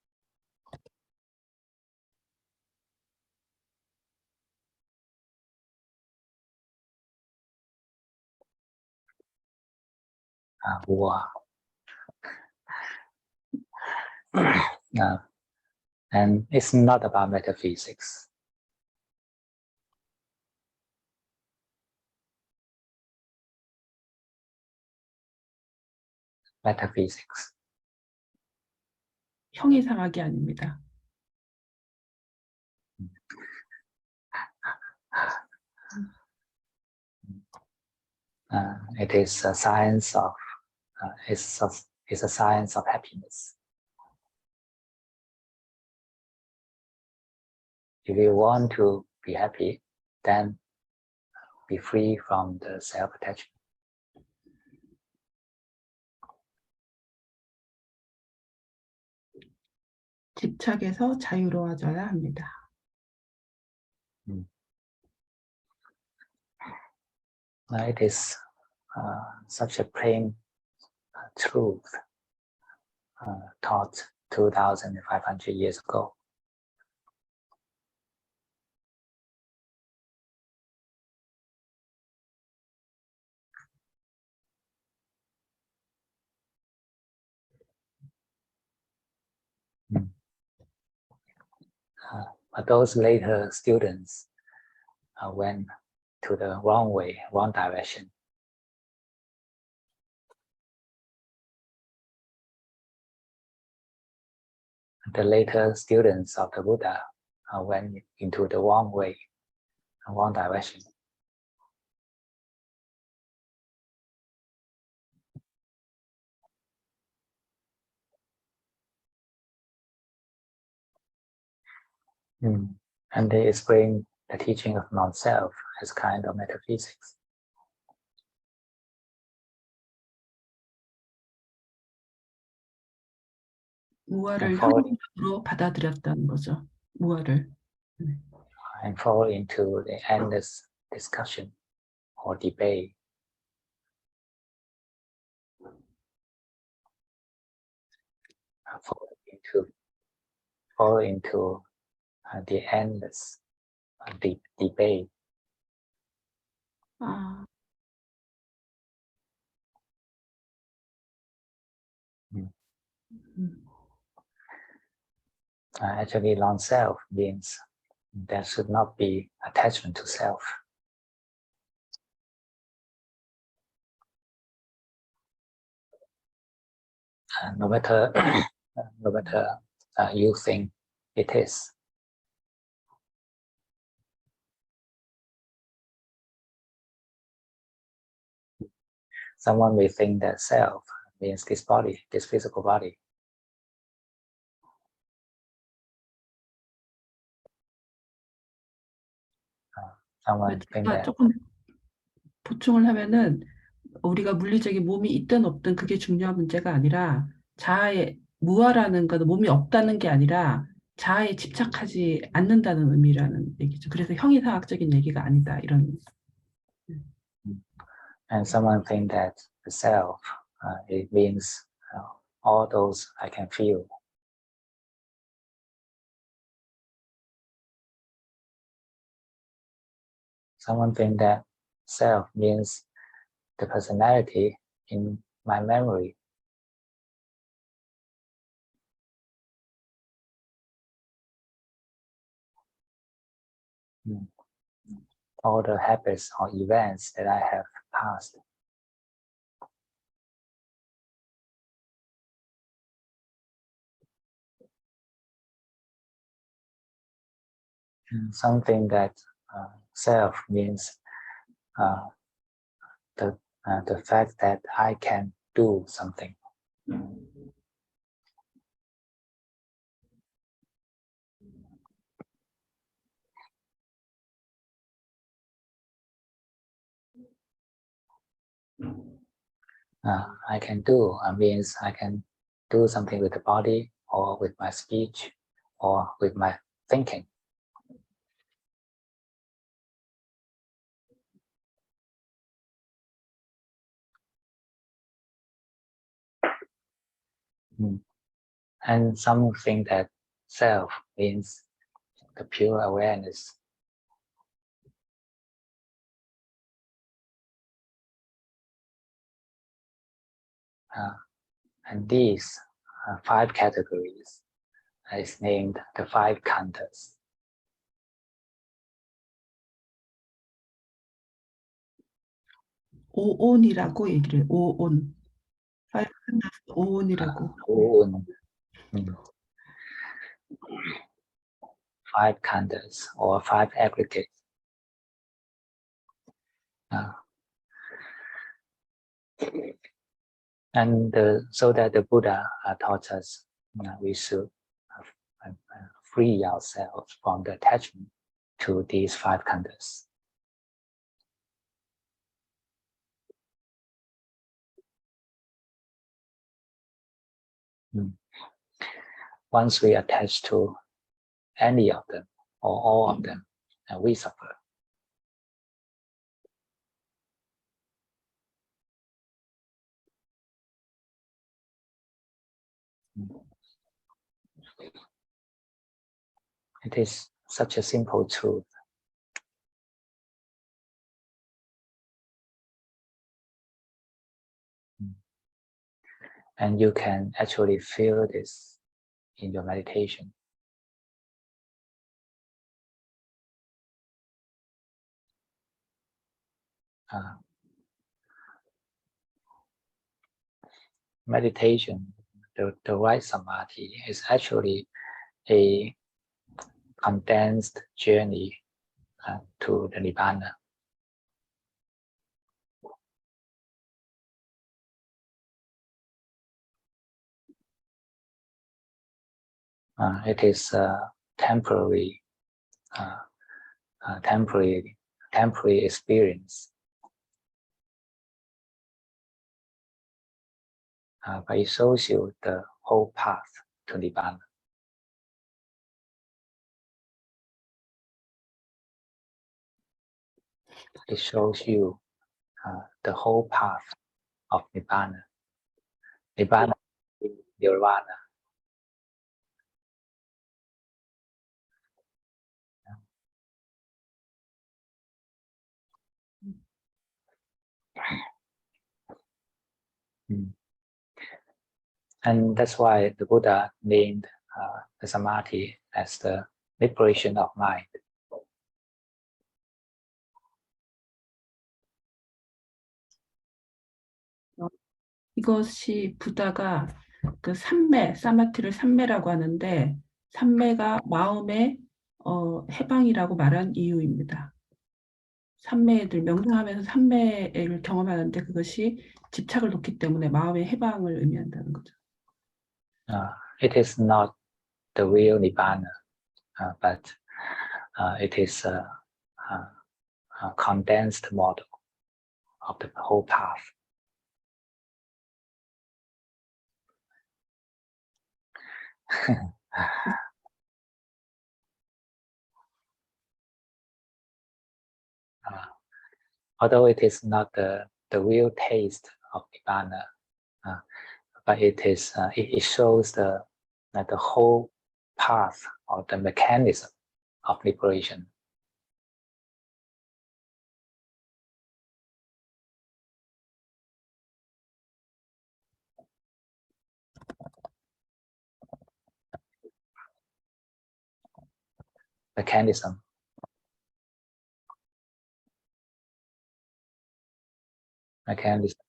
War. And it's not about metaphysics. Metaphysics. 형이상하게 아닙니다. It is a science of it's a science of happiness. If you want to be happy, then be free from the self-attachment. 집착에서 자유로워져야 합니다. It is such a plain truth taught 2,500 years ago. But those later students went to the wrong way, wrong direction. The later students of the Buddha went into the wrong way, wrong direction. And they explain the teaching of non-self as kind of metaphysics. 무아를 현실로 받아들였다는 거죠. 무아를. And fall into the endless discussion or debate. Fall into the endless debate. Actually, non-self means there should not be attachment to self. no matter no matter you think it is. Someone may think that self means this body, this physical body. Someone think 제가 that 조금 보충을 하면은 우리가 물리적인 몸이 있든 없든 그게 중요한 문제가 아니라 자아의 무아라는 건 몸이 없다는 게 아니라 자아에 집착하지 않는다는 의미라는 얘기죠. 그래서 형이상학적인 얘기가 아니다 이런. and someone think that the self it means all those I can feel. Someone think that self means the personality in my memory. All the habits or events that I have passed. Something that self means the fact that I can do something. I can do means I can do something with the body or with my speech or with my thinking. And some think that self means the pure awareness. And these 5 categories is named the 5 khandhas. 오온이라고 얘기를 오온. 5 오온이라고. 5 khandhas or 5 aggregates. And so that the Buddha taught us we should free ourselves from the attachment to these 5 khandhas. Once we attach to any of them or all of them, we suffer. It is such a simple truth. And you can actually feel this in your meditation. Meditation, the right samadhi, is actually a condensed journey to the Nibbana. It is a temporary experience. But it shows you the whole path to Nibbana. It shows you the whole path of Nibbana. Nibbana is Nirvana. And that's why the Buddha named the samadhi as the liberation of mind. 이것이 부다가 그 삼매, 사마티를 삼매라고 하는데 삼매가 마음의 해방이라고 말한 이유입니다. 삼매를 명상하면서 삼매를 경험하는데 그것이 집착을 놓기 때문에 마음의 해방을 의미한다는 거죠. It is not the real nibbana, but it is a condensed model of the whole path. Although it is not the real taste of nibbana, but it shows the whole path or the mechanism of liberation. Mechanism. Mechanism.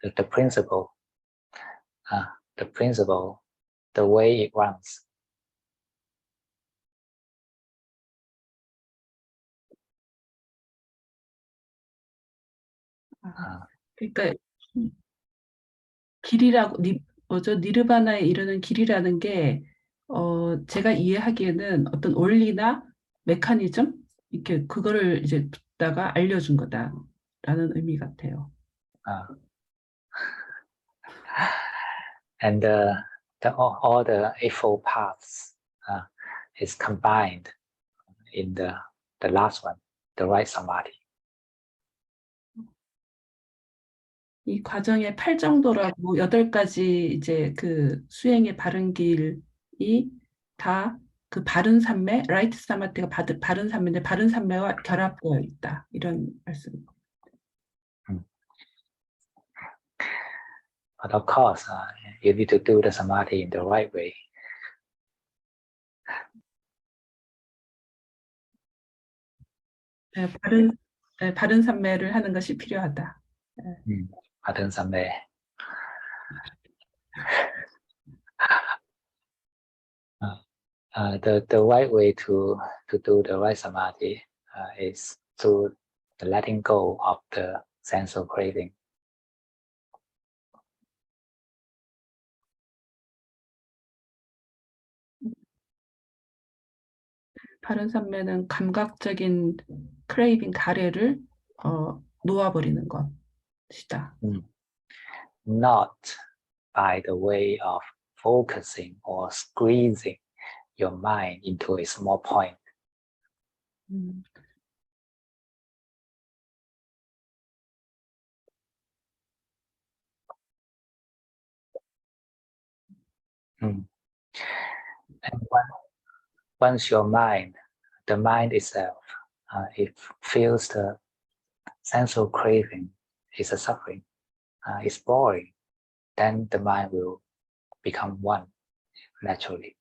The principle. The principle. The way it runs. 그러니까 길이라고 니르바나에 이르는 길이라는 게 제가 이해하기에는 어떤 원리나 메커니즘 이렇게 그거를 이제 듣다가 알려준 거다라는 의미 같아요. And all the eightfold paths is combined in the last one, the right samadhi. 이 과정의 8정도라고 8가지 이제 그 수행의 바른 길이 다 그 바른 삼매, 라이트 사마티가 바른 삼매인데 바른 삼매와 결합되어 있다. 이런 말씀입니다. But of course, you need to do the samadhi in the right way. 바른 삼매를 하는 것이 필요하다. 바른 삼매. The right way to do the right samadhi is through the letting go of the sense of craving. 바른 삼매는 감각적인 크레이빙 가래를 놓아버리는 것이다. Not by the way of focusing or squeezing your mind into a small point. And once your mind, the mind itself, it feels the sense of craving is a suffering, it's boring, then the mind will become one naturally.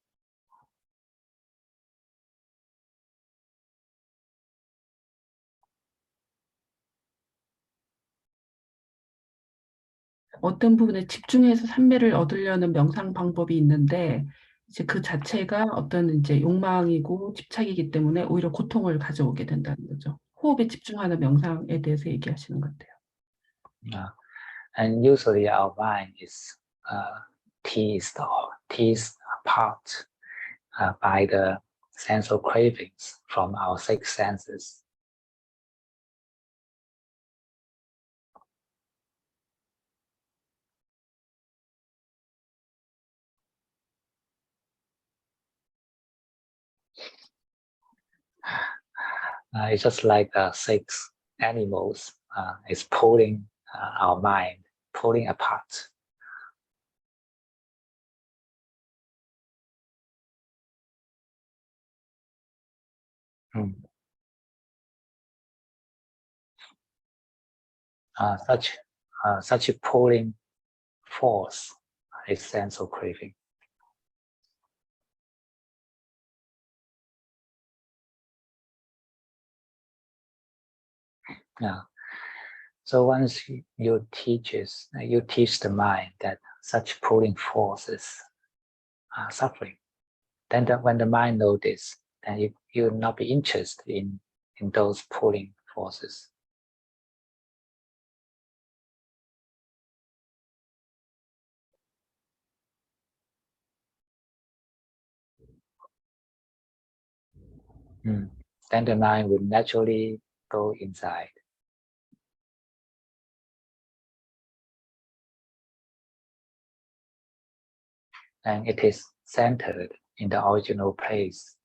어떤 부분에 집중해서 삼매를 얻으려는 명상 방법이 있는데 이제 그 자체가 어떤 이제 욕망이고 집착이기 때문에 오히려 고통을 가져오게 된다는 거죠. 호흡에 집중하는 명상에 대해서 얘기하시는 것 같아요. And usually our mind is teased apart by the sense of cravings from our six senses. It's just like six animals is pulling our mind, pulling apart. Such a pulling force is sense of craving. So once you teach the mind that such pulling forces are suffering, then when the mind knows this, then you will not be interested in those pulling forces. Then the mind will naturally go inside. And it is centered in the original place.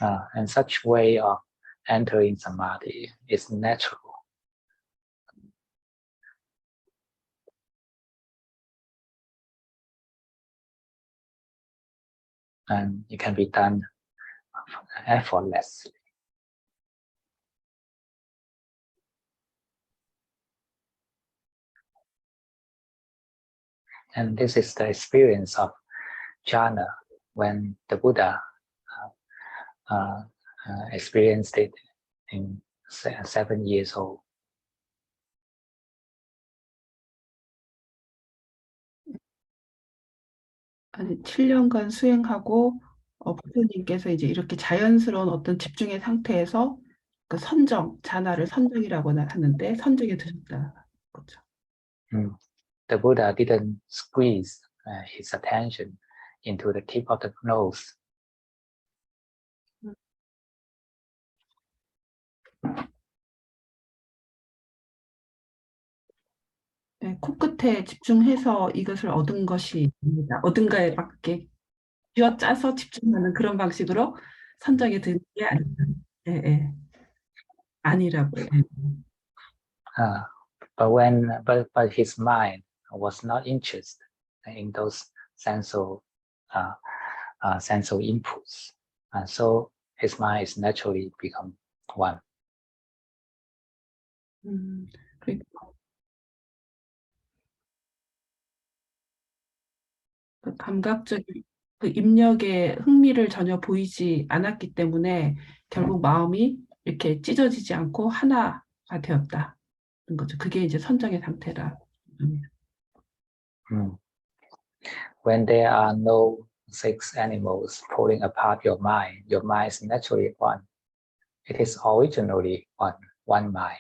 And such way of entering samadhi is natural. And it can be done effortlessly. And this is the experience of jhana when the Buddha experienced it in 7 years old. 아니, 7년간 수행하고 부처님께서 이제 이렇게 자연스러운 어떤 집중의 상태에서 그 선정, 자나를 선정이라고 하는데 선정에 드셨다. 그렇죠. The Buddha didn't squeeze his attention into the tip of the nose. 네, 코끝에 집중해서 이것을 얻은 것이 아니다. 얻은가에 맞게 쥐어짜서 집중하는 그런 방식으로 선정에 드는 게 아니다. 예, 예. 아니라고. But his mind was not interested in those sensual inputs, and so his mind is naturally become one. 그 감각적인 그 입력에 흥미를 전혀 보이지 않았기 때문에 결국 마음이 이렇게 찢어지지 않고 하나가 되었다는 거죠. 그게 이제 선정의 상태라. When there are no 6 animals pulling apart your mind is naturally one. It is originally one mind.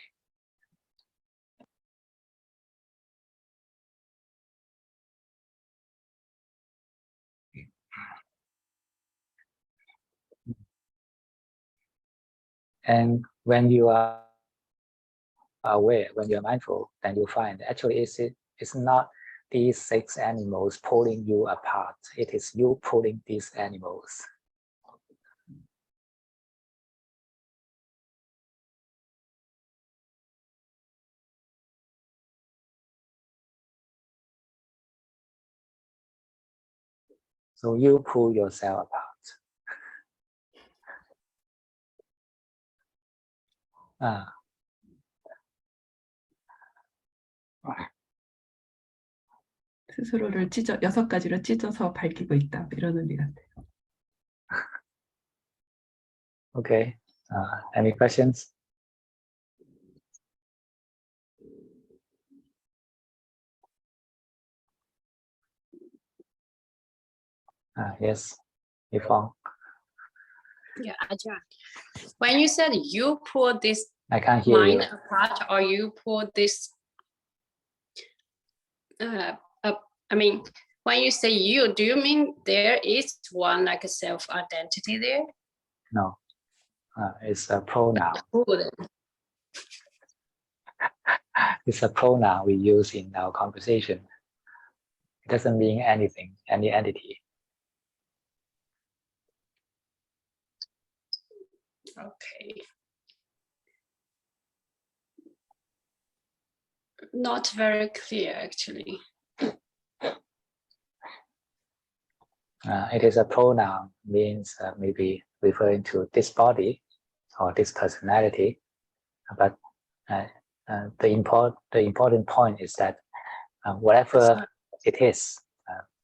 And when you are aware, when you're mindful, then you find actually it's not these 6 animals pulling you apart. It is you pulling these animals. So you pull yourself apart. 스스로를 6가지로 찢어서 밝히고 있다. 이런 의미 같아요. Okay. Any questions? Yes, Yifong. Yeah, Ajahn. When you said you pull this I can't hear mind you. apart, or you pull this, I mean, when you say you, do you mean there is one like a self-identity there? No, it's a pronoun. It's a pronoun we use in our conversation. It doesn't mean anything, any entity. Okay. Not very clear, actually. It is a pronoun, means maybe referring to this body or this personality. But the important point is that whatever it is,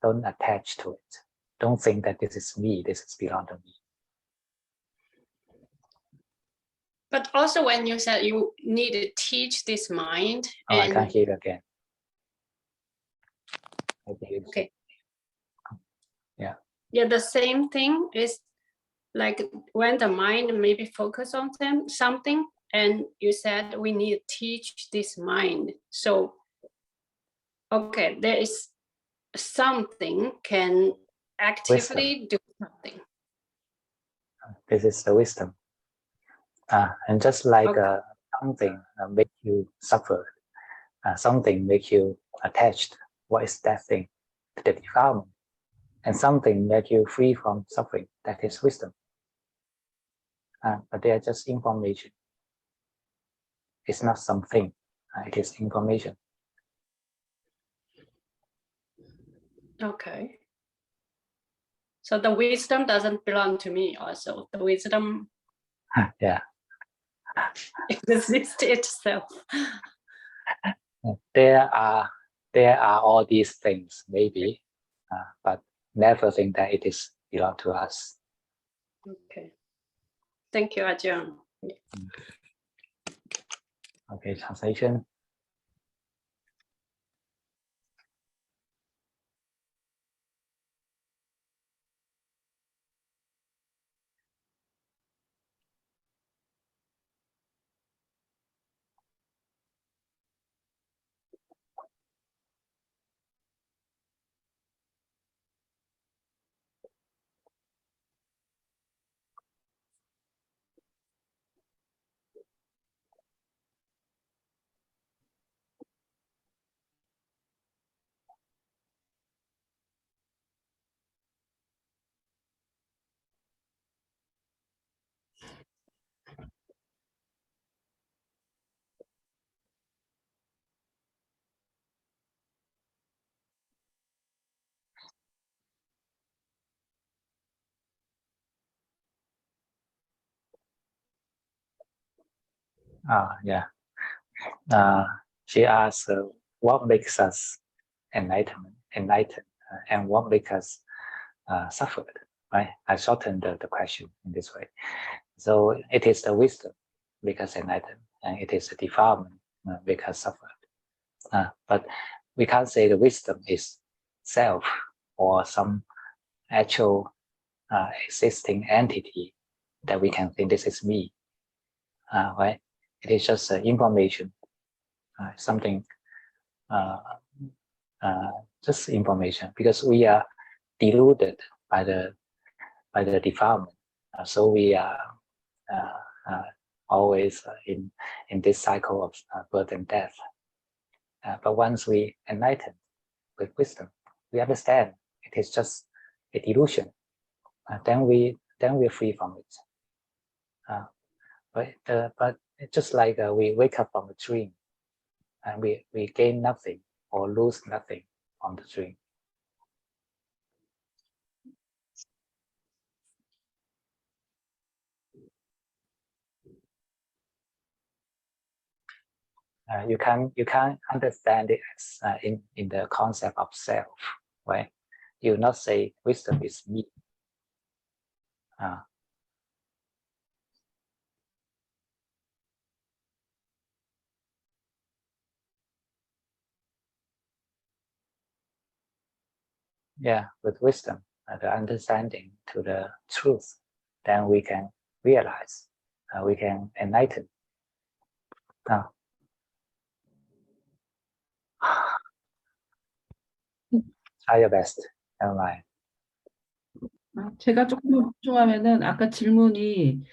don't attach to it. Don't think that this is me, this is belong to me. But also when you said you need to teach this mind, Oh, I and can't hear again. Maybe okay. Yeah. Yeah, the same thing is like when the mind maybe focus on something, and you said we need to teach this mind. So, okay, there is something can actively do something. This is the wisdom. And just like Okay. something make you suffer, something make you attached. What is that thing? The defilement. And something make you free from suffering. That is wisdom. But they are just information. It's not something. It is information. Okay. So the wisdom doesn't belong to me also. The wisdom Yeah. exists itself. There are all these things maybe, but never think that it is belong to us. Okay. Thank you, Ajahn. Okay, translation. Yeah. She asks, what makes us enlightened, and what makes us suffered, right? I shortened the question in this way. So it is the wisdom because enlightened, and it is the defilement because suffered. But we can't say the wisdom is self or some actual existing entity that we can think this is me, right? It is just information, something, just information, because we are deluded by the defilement. So we are always in this cycle of birth and death. But once we enlighten with wisdom, we understand it is just a delusion. Then we're free from it. But it's just like we wake up from a dream, and we gain nothing or lose nothing from the dream. You can't understand it as, in the concept of self, right? You not say wisdom is me. Yeah, with wisdom, the understanding to the truth, then we can realize, we can enlighten. Try your best. Never mind. 제가 조금 집중하면은 아까 질문이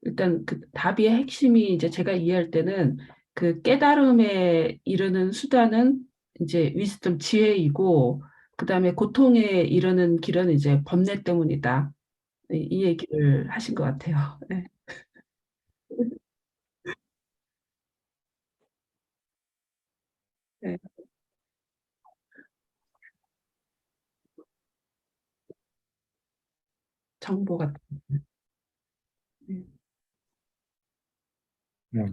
일단 그 답의 핵심이 이제 제가 이해할 때는 그 깨달음에 이르는 수단은 이제 위스덤 지혜이고 그다음에 고통에 이르는 길은 이제 번뇌 때문이다. 이 얘기를 하신 것 같아요. 네. 네. 정보 같은. 네.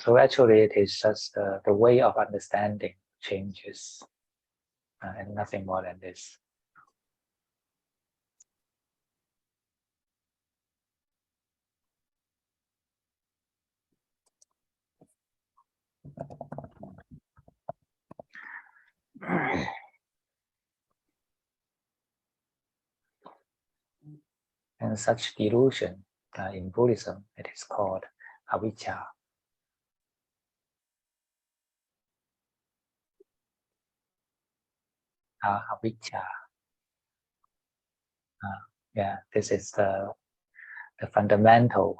So actually, it is just the way of understanding changes, and nothing more than this. And such delusion in Buddhism, it is called avijja. Avijja. Yeah, this is the fundamental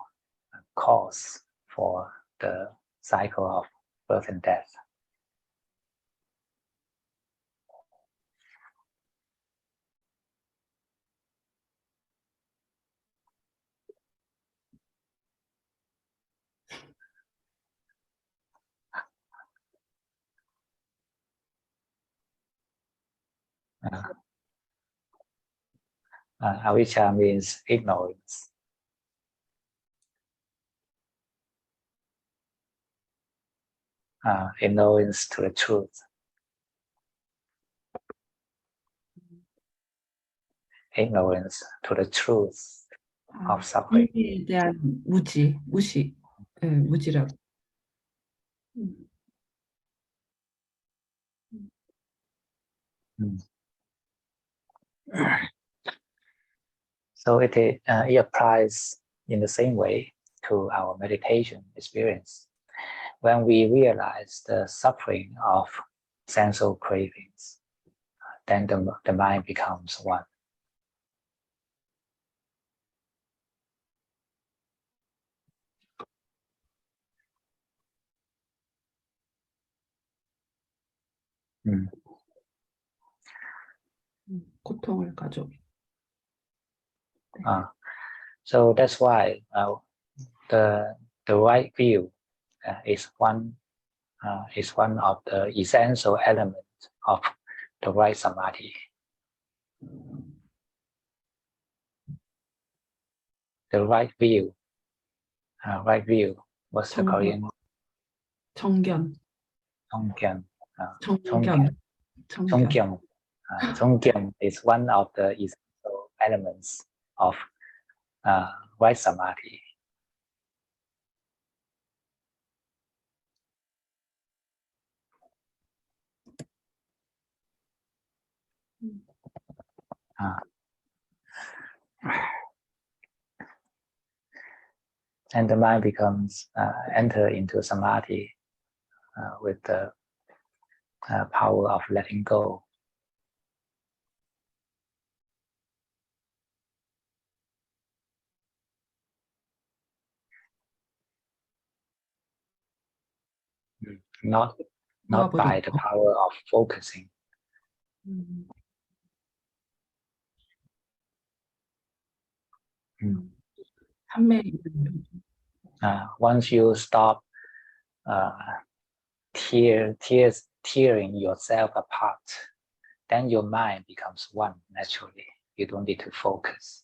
cause for the cycle of birth and death. Avijja means ignorance. Ignorance to the truth. Ignorance to the truth of suffering. 인지에 대한 무시, 무지라고. So it applies in the same way to our meditation experience. When we realize the suffering of sensual cravings, then the mind becomes one. 고통을 가져. So that's why the right view is one of the essential elements of the right samadhi. The right view. What's the Korean? 정견. Chongyam is one of the essential elements of right samadhi. And the mind becomes enter into samadhi with the power of letting go. Not by the power of focusing. Once you stop tearing yourself apart, then your mind becomes one naturally. You don't need to focus.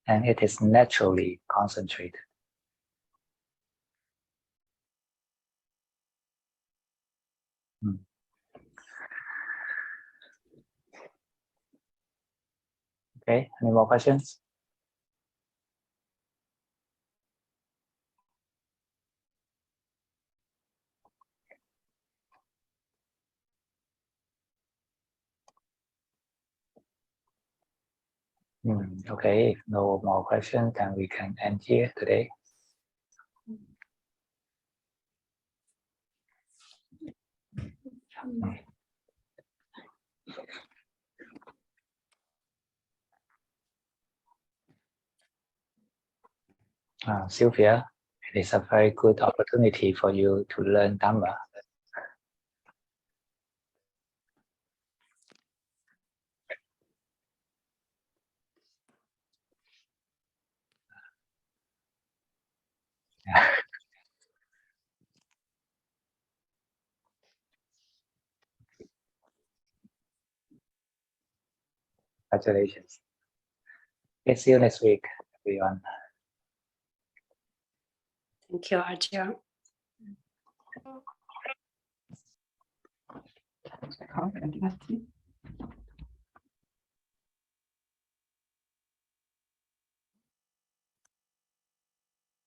And it is naturally concentrated. Okay, any more questions? Okay, if no more questions, then we can end here today. Sylvia, it is a very good opportunity for you to learn Dhamma. Congratulations. Okay, see you next week, everyone. Thank you, Ajahn. 어디 갔지?